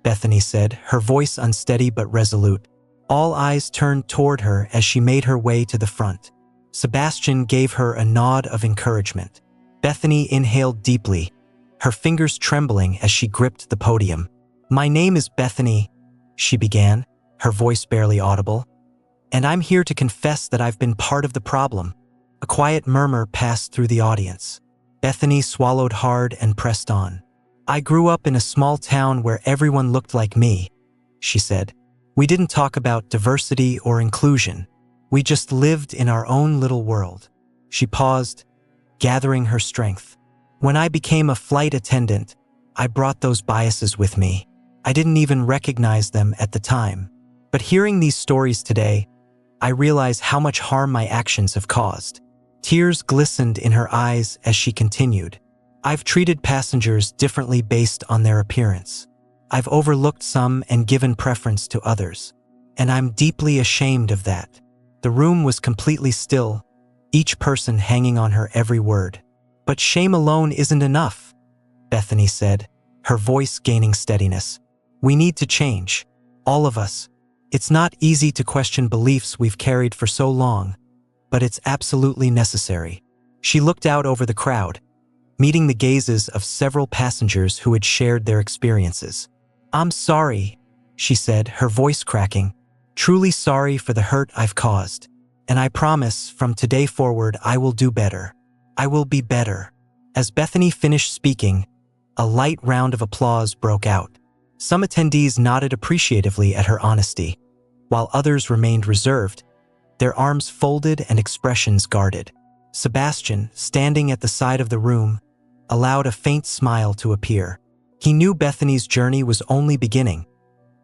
Bethany said, her voice unsteady but resolute. All eyes turned toward her as she made her way to the front. Sebastian gave her a nod of encouragement. Bethany inhaled deeply, her fingers trembling as she gripped the podium. "My name is Bethany," she began, her voice barely audible, "and I'm here to confess that I've been part of the problem." A quiet murmur passed through the audience. Bethany swallowed hard and pressed on. "I grew up in a small town where everyone looked like me," she said. "We didn't talk about diversity or inclusion. We just lived in our own little world." She paused, gathering her strength. "When I became a flight attendant, I brought those biases with me. I didn't even recognize them at the time. But hearing these stories today, I realize how much harm my actions have caused." Tears glistened in her eyes as she continued. "I've treated passengers differently based on their appearance. I've overlooked some and given preference to others. And I'm deeply ashamed of that." The room was completely still, each person hanging on her every word. "But shame alone isn't enough," Bethany said, her voice gaining steadiness. "We need to change. All of us. It's not easy to question beliefs we've carried for so long, but it's absolutely necessary." She looked out over the crowd, meeting the gazes of several passengers who had shared their experiences. "I'm sorry," she said, her voice cracking. "Truly sorry for the hurt I've caused. And I promise, from today forward, I will do better. I will be better." As Bethany finished speaking, a light round of applause broke out. Some attendees nodded appreciatively at her honesty, while others remained reserved, their arms folded and expressions guarded. Sebastian, standing at the side of the room, allowed a faint smile to appear. He knew Bethany's journey was only beginning,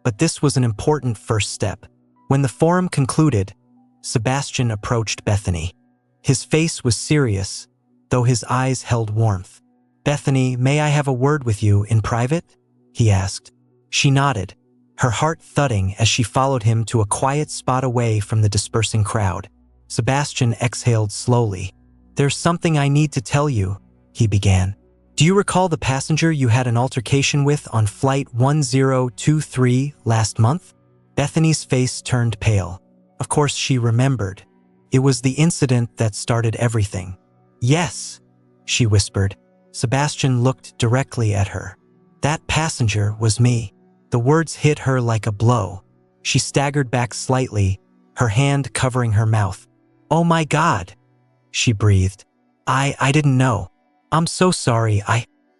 but this was an important first step. When the forum concluded, Sebastian approached Bethany. His face was serious, though his eyes held warmth. "Bethany, may I have a word with you in private?" he asked. She nodded, her heart thudding as she followed him to a quiet spot away from the dispersing crowd. Sebastian exhaled slowly. "There's something I need to tell you," he began. "Do you recall the passenger you had an altercation with on flight 1023 last month?" Bethany's face turned pale. Of course she remembered. It was the incident that started everything. "Yes," she whispered. Sebastian looked directly at her. "That passenger was me." The words hit her like a blow. She staggered back slightly, her hand covering her mouth. "Oh my God," she breathed. I didn't know. I'm so sorry,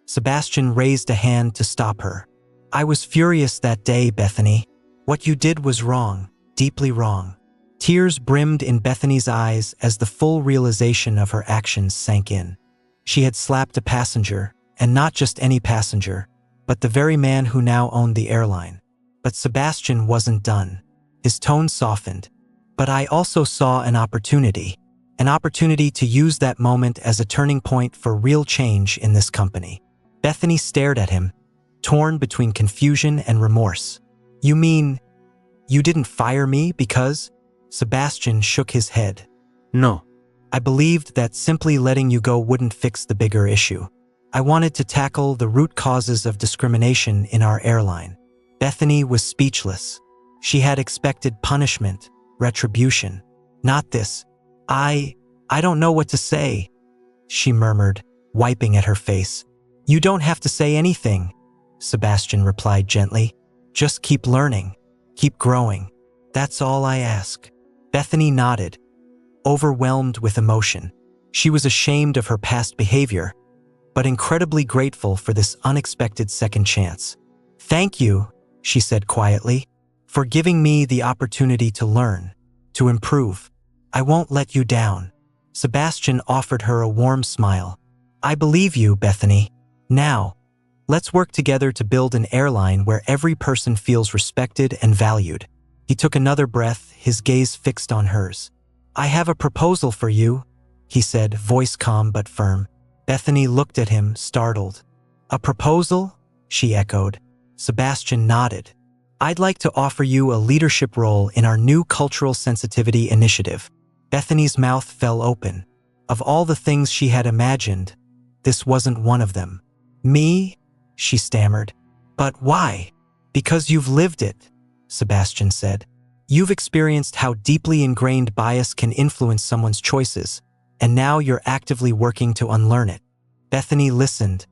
Sebastian raised a hand to stop her. I was furious that day, Bethany. What you did was wrong, deeply wrong. Tears brimmed in Bethany's eyes as the full realization of her actions sank in. She had slapped a passenger, and not just any passenger, but the very man who now owned the airline. But Sebastian wasn't done. His tone softened. But I also saw an opportunity to use that moment as a turning point for real change in this company. Bethany stared at him, torn between confusion and remorse. You mean, you didn't fire me because? Sebastian shook his head. No. I believed that simply letting you go wouldn't fix the bigger issue. I wanted to tackle the root causes of discrimination in our airline. Bethany was speechless. She had expected punishment, retribution. Not this. I don't know what to say, she murmured, wiping at her face. You don't have to say anything, Sebastian replied gently. Just keep learning, keep growing. That's all I ask. Bethany nodded, overwhelmed with emotion. She was ashamed of her past behavior, but incredibly grateful for this unexpected second chance. Thank you, she said quietly, for giving me the opportunity to learn, to improve. I won't let you down. Sebastian offered her a warm smile. I believe you, Bethany. Now, let's work together to build an airline where every person feels respected and valued. He took another breath, his gaze fixed on hers. I have a proposal for you, he said, voice calm but firm. Bethany looked at him, startled. A proposal? She echoed. Sebastian nodded. I'd like to offer you a leadership role in our new cultural sensitivity initiative. Bethany's mouth fell open. Of all the things she had imagined, this wasn't one of them. Me? She stammered. But why? Because you've lived it, Sebastian said. You've experienced how deeply ingrained bias can influence someone's choices, and now you're actively working to unlearn it. Bethany listened,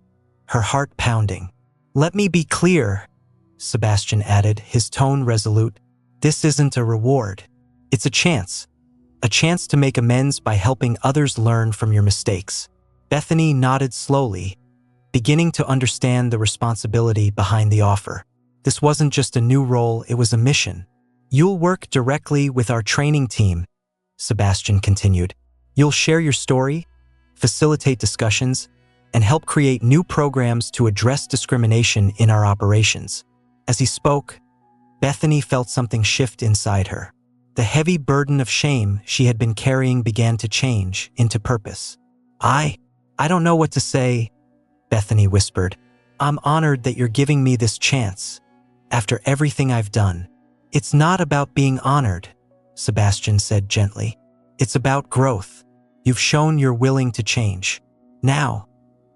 her heart pounding. Let me be clear, Sebastian added, his tone resolute. This isn't a reward. It's a chance to make amends by helping others learn from your mistakes. Bethany nodded slowly, beginning to understand the responsibility behind the offer. This wasn't just a new role, it was a mission. You'll work directly with our training team, Sebastian continued. You'll share your story, facilitate discussions, and help create new programs to address discrimination in our operations. As he spoke, Bethany felt something shift inside her. The heavy burden of shame she had been carrying began to change into purpose. I don't know what to say, Bethany whispered. I'm honored that you're giving me this chance, after everything I've done. It's not about being honored, Sebastian said gently. It's about growth. You've shown you're willing to change. Now,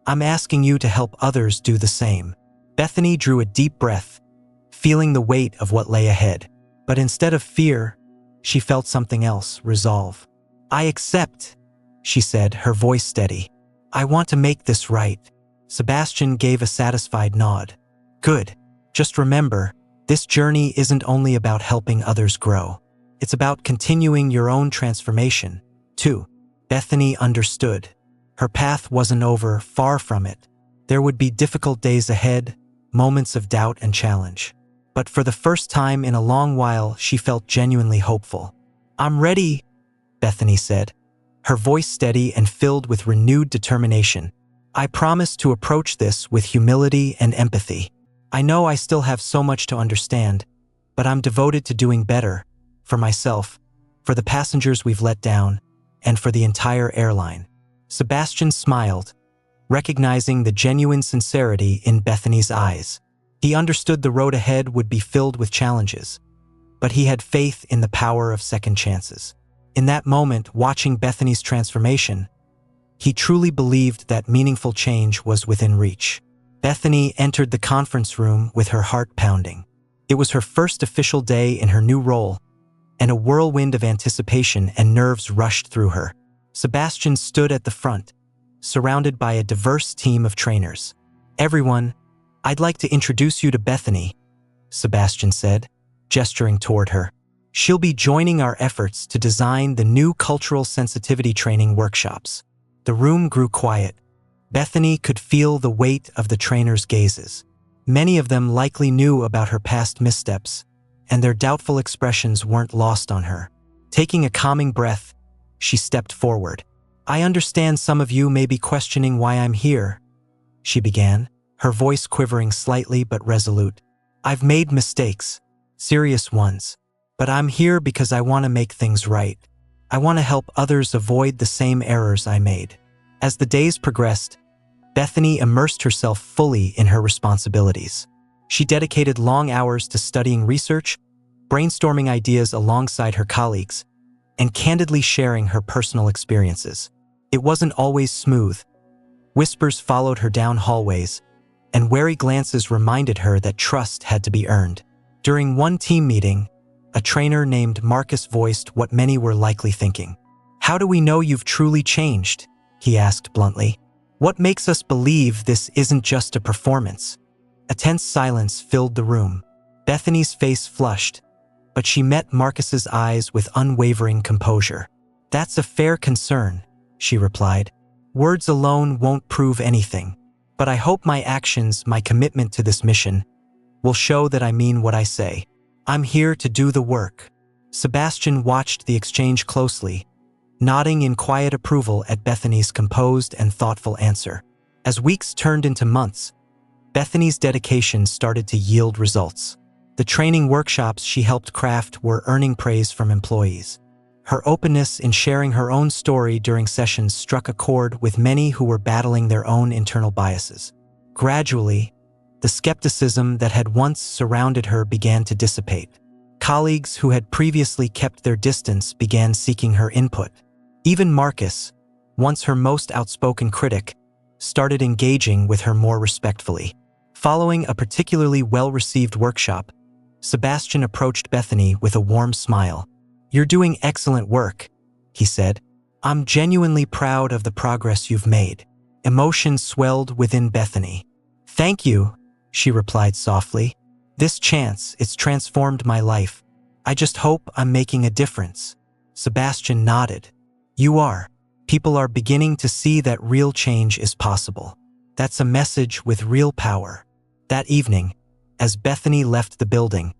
I'm asking you to help others do the same. Bethany drew a deep breath, feeling the weight of what lay ahead. But instead of fear, she felt something else, resolve. I accept, she said, her voice steady. I want to make this right. Sebastian gave a satisfied nod. Good. Just remember, this journey isn't only about helping others grow. It's about continuing your own transformation, too. Bethany understood. Her path wasn't over, far from it. There would be difficult days ahead, moments of doubt and challenge. But for the first time in a long while, she felt genuinely hopeful. I'm ready, Bethany said, her voice steady and filled with renewed determination. I promise to approach this with humility and empathy. I know I still have so much to understand, but I'm devoted to doing better, for myself, for the passengers we've let down, and for the entire airline. Sebastian smiled, recognizing the genuine sincerity in Bethany's eyes. He understood the road ahead would be filled with challenges, but he had faith in the power of second chances. In that moment, watching Bethany's transformation, he truly believed that meaningful change was within reach. Bethany entered the conference room with her heart pounding. It was her first official day in her new role, and a whirlwind of anticipation and nerves rushed through her. Sebastian stood at the front, surrounded by a diverse team of trainers. Everyone, I'd like to introduce you to Bethany, Sebastian said, gesturing toward her. She'll be joining our efforts to design the new cultural sensitivity training workshops. The room grew quiet. Bethany could feel the weight of the trainers' gazes. Many of them likely knew about her past missteps, and their doubtful expressions weren't lost on her. Taking a calming breath, she stepped forward. "I understand some of you may be questioning why I'm here," she began, her voice quivering slightly but resolute. "I've made mistakes, serious ones, but I'm here because I want to make things right. I want to help others avoid the same errors I made." As the days progressed, Bethany immersed herself fully in her responsibilities. She dedicated long hours to studying research, brainstorming ideas alongside her colleagues, and candidly sharing her personal experiences. It wasn't always smooth. Whispers followed her down hallways, and wary glances reminded her that trust had to be earned. During one team meeting, a trainer named Marcus voiced what many were likely thinking. "How do we know you've truly changed?" he asked bluntly. "What makes us believe this isn't just a performance?" A tense silence filled the room. Bethany's face flushed, but she met Marcus's eyes with unwavering composure. "That's a fair concern," she replied. "Words alone won't prove anything, but I hope my actions, my commitment to this mission, will show that I mean what I say. I'm here to do the work." Sebastian watched the exchange closely, nodding in quiet approval at Bethany's composed and thoughtful answer. As weeks turned into months, Bethany's dedication started to yield results. The training workshops she helped craft were earning praise from employees. Her openness in sharing her own story during sessions struck a chord with many who were battling their own internal biases. Gradually, the skepticism that had once surrounded her began to dissipate. Colleagues who had previously kept their distance began seeking her input. Even Marcus, once her most outspoken critic, started engaging with her more respectfully. Following a particularly well-received workshop, Sebastian approached Bethany with a warm smile. "You're doing excellent work," he said. "I'm genuinely proud of the progress you've made." Emotion swelled within Bethany. "Thank you," she replied softly. "This chance, it's transformed my life. I just hope I'm making a difference." Sebastian nodded. "You are. People are beginning to see that real change is possible. That's a message with real power." That evening, as Bethany left the building,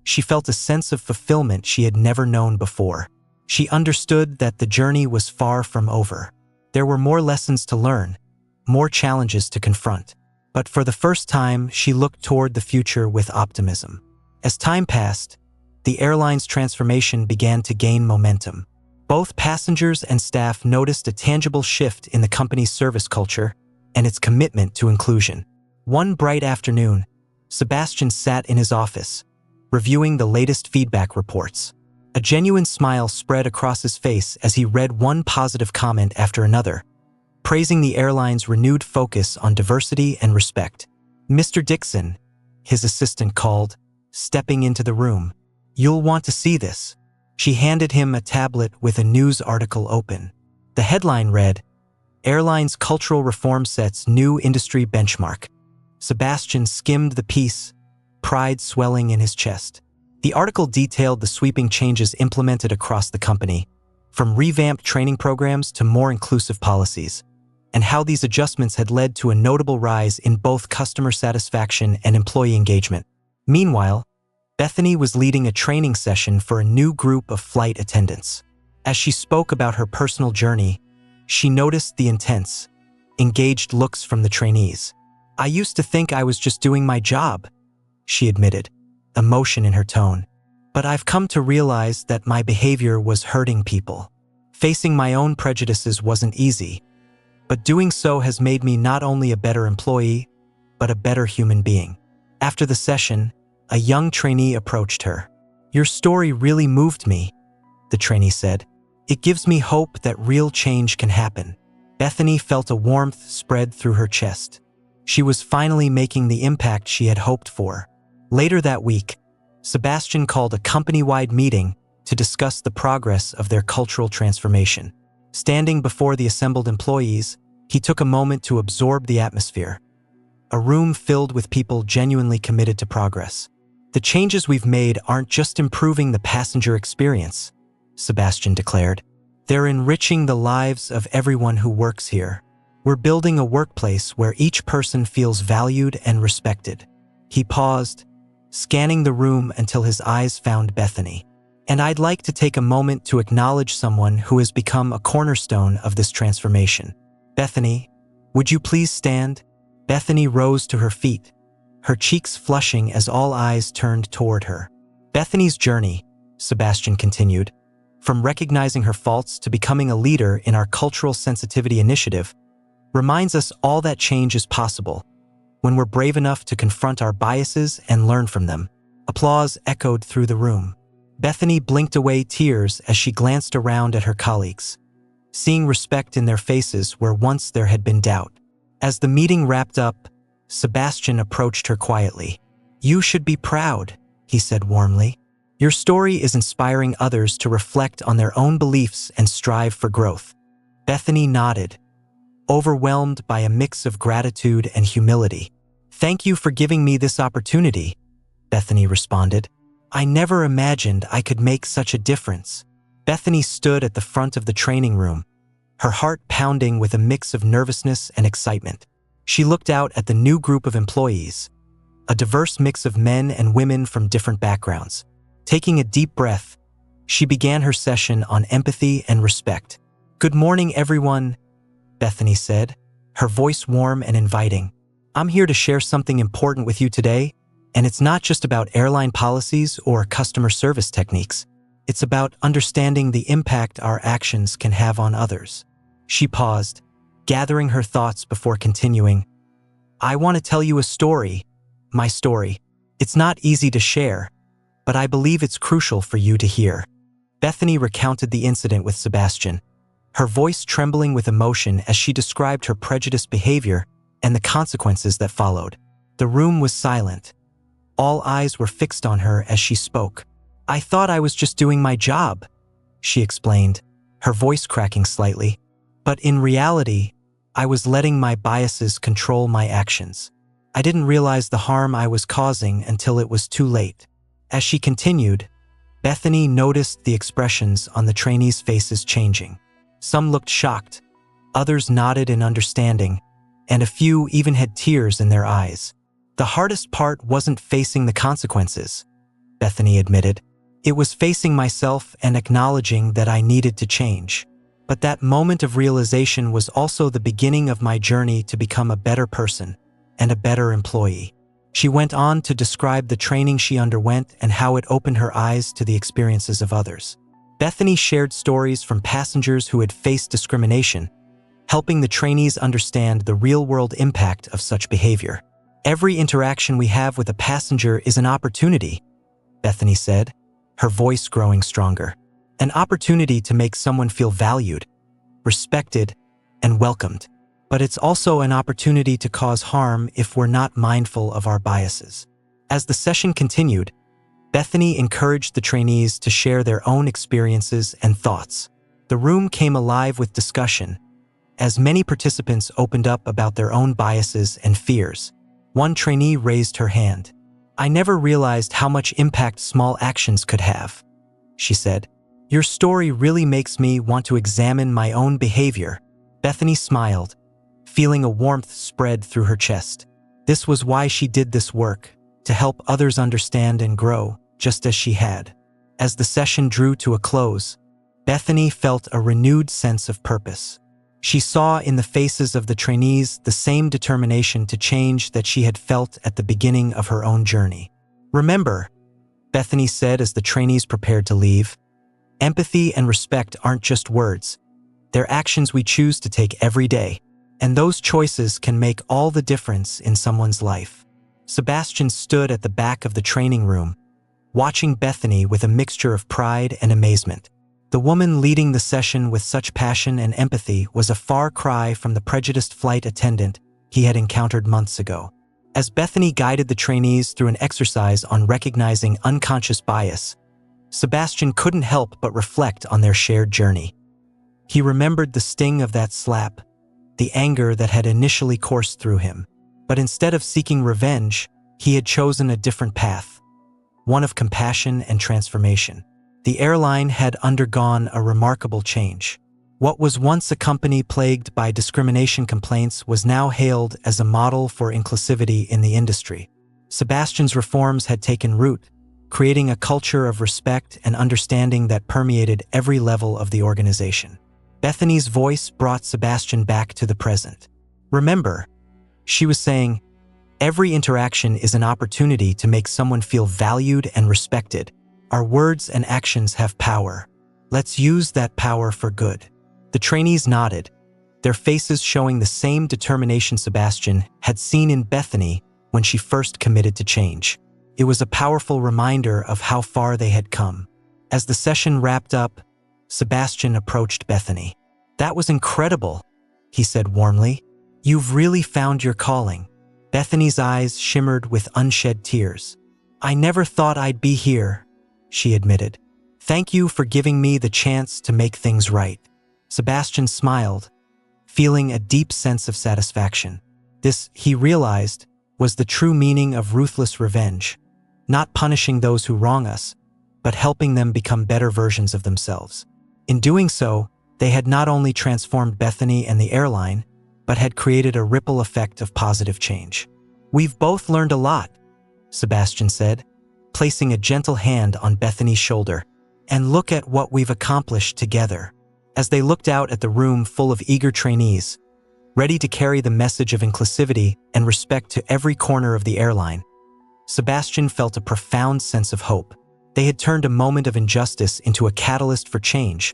she felt a sense of fulfillment she had never known before. She understood that the journey was far from over. There were more lessons to learn, more challenges to confront. But for the first time, she looked toward the future with optimism. As time passed, the airline's transformation began to gain momentum. Both passengers and staff noticed a tangible shift in the company's service culture and its commitment to inclusion. One bright afternoon, Sebastian sat in his office, reviewing the latest feedback reports. A genuine smile spread across his face as he read one positive comment after another, praising the airline's renewed focus on diversity and respect. "Mr. Dixon," his assistant called, stepping into the room. "You'll want to see this." She handed him a tablet with a news article open. The headline read, "Airlines Cultural Reform Sets New Industry Benchmark." Sebastian skimmed the piece, pride swelling in his chest. The article detailed the sweeping changes implemented across the company, from revamped training programs to more inclusive policies, and how these adjustments had led to a notable rise in both customer satisfaction and employee engagement. Meanwhile, Bethany was leading a training session for a new group of flight attendants. As she spoke about her personal journey, she noticed the intense, engaged looks from the trainees. "I used to think I was just doing my job," she admitted, emotion in her tone. "But I've come to realize that my behavior was hurting people. Facing my own prejudices wasn't easy, but doing so has made me not only a better employee, but a better human being." After the session, a young trainee approached her. "Your story really moved me," the trainee said. "It gives me hope that real change can happen." Bethany felt a warmth spread through her chest. She was finally making the impact she had hoped for. Later that week, Sebastian called a company-wide meeting to discuss the progress of their cultural transformation. Standing before the assembled employees, he took a moment to absorb the atmosphere. A room filled with people genuinely committed to progress. "The changes we've made aren't just improving the passenger experience," Sebastian declared. "They're enriching the lives of everyone who works here. We're building a workplace where each person feels valued and respected." He paused, scanning the room until his eyes found Bethany. "And I'd like to take a moment to acknowledge someone who has become a cornerstone of this transformation. Bethany, would you please stand?" Bethany rose to her feet, her cheeks flushing as all eyes turned toward her. "Bethany's journey," Sebastian continued, "from recognizing her faults to becoming a leader in our Cultural Sensitivity Initiative, reminds us all that change is possible when we're brave enough to confront our biases and learn from them." Applause echoed through the room. Bethany blinked away tears as she glanced around at her colleagues, seeing respect in their faces where once there had been doubt. As the meeting wrapped up, Sebastian approached her quietly. "You should be proud," he said warmly. "Your story is inspiring others to reflect on their own beliefs and strive for growth." Bethany nodded, overwhelmed by a mix of gratitude and humility. "Thank you for giving me this opportunity," Bethany responded. "I never imagined I could make such a difference." Bethany stood at the front of the training room, her heart pounding with a mix of nervousness and excitement. She looked out at the new group of employees, a diverse mix of men and women from different backgrounds. Taking a deep breath, she began her session on empathy and respect. "Good morning, everyone," Bethany said, her voice warm and inviting. "I'm here to share something important with you today, and it's not just about airline policies or customer service techniques. It's about understanding the impact our actions can have on others." She paused, gathering her thoughts before continuing. "I want to tell you a story, my story. It's not easy to share, but I believe it's crucial for you to hear." Bethany recounted the incident with Sebastian, her voice trembling with emotion as she described her prejudiced behavior and the consequences that followed. The room was silent. All eyes were fixed on her as she spoke. "I thought I was just doing my job," she explained, her voice cracking slightly. "But in reality, I was letting my biases control my actions. I didn't realize the harm I was causing until it was too late." As she continued, Bethany noticed the expressions on the trainees' faces changing. Some looked shocked, others nodded in understanding, and a few even had tears in their eyes. "The hardest part wasn't facing the consequences," Bethany admitted. "It was facing myself and acknowledging that I needed to change. But that moment of realization was also the beginning of my journey to become a better person and a better employee." She went on to describe the training she underwent and how it opened her eyes to the experiences of others. Bethany shared stories from passengers who had faced discrimination, helping the trainees understand the real-world impact of such behavior. "Every interaction we have with a passenger is an opportunity," Bethany said, her voice growing stronger. "An opportunity to make someone feel valued, respected, and welcomed. But it's also an opportunity to cause harm if we're not mindful of our biases." As the session continued, Bethany encouraged the trainees to share their own experiences and thoughts. The room came alive with discussion, as many participants opened up about their own biases and fears. One trainee raised her hand. "I never realized how much impact small actions could have," she said. "Your story really makes me want to examine my own behavior." Bethany smiled, feeling a warmth spread through her chest. This was why she did this work, to help others understand and grow, just as she had. As the session drew to a close, Bethany felt a renewed sense of purpose. She saw in the faces of the trainees the same determination to change that she had felt at the beginning of her own journey. "Remember," Bethany said as the trainees prepared to leave, "empathy and respect aren't just words. They're actions we choose to take every day, and those choices can make all the difference in someone's life." Sebastian stood at the back of the training room, watching Bethany with a mixture of pride and amazement. The woman leading the session with such passion and empathy was a far cry from the prejudiced flight attendant he had encountered months ago. As Bethany guided the trainees through an exercise on recognizing unconscious bias, Sebastian couldn't help but reflect on their shared journey. He remembered the sting of that slap, the anger that had initially coursed through him. But instead of seeking revenge, he had chosen a different path, one of compassion and transformation. The airline had undergone a remarkable change. What was once a company plagued by discrimination complaints was now hailed as a model for inclusivity in the industry. Sebastian's reforms had taken root, creating a culture of respect and understanding that permeated every level of the organization. Bethany's voice brought Sebastian back to the present. Remember, she was saying, every interaction is an opportunity to make someone feel valued and respected. Our words and actions have power. Let's use that power for good. The trainees nodded, their faces showing the same determination Sebastian had seen in Bethany when she first committed to change. It was a powerful reminder of how far they had come. As the session wrapped up, Sebastian approached Bethany. "That was incredible," he said warmly. "You've really found your calling." Bethany's eyes shimmered with unshed tears. "I never thought I'd be here," she admitted. "Thank you for giving me the chance to make things right." Sebastian smiled, feeling a deep sense of satisfaction. This, he realized, was the true meaning of ruthless revenge, not punishing those who wrong us, but helping them become better versions of themselves. In doing so, they had not only transformed Bethany and the airline, but had created a ripple effect of positive change. "We've both learned a lot," Sebastian said, placing a gentle hand on Bethany's shoulder. "And look at what we've accomplished together." As they looked out at the room full of eager trainees, ready to carry the message of inclusivity and respect to every corner of the airline, Sebastian felt a profound sense of hope. They had turned a moment of injustice into a catalyst for change,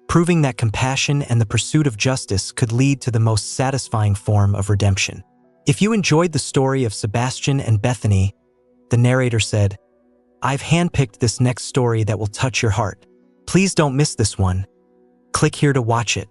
proving that compassion and the pursuit of justice could lead to the most satisfying form of redemption. If you enjoyed the story of Sebastian and Bethany, the narrator said, "I've handpicked this next story that will touch your heart. Please don't miss this one. Click here to watch it."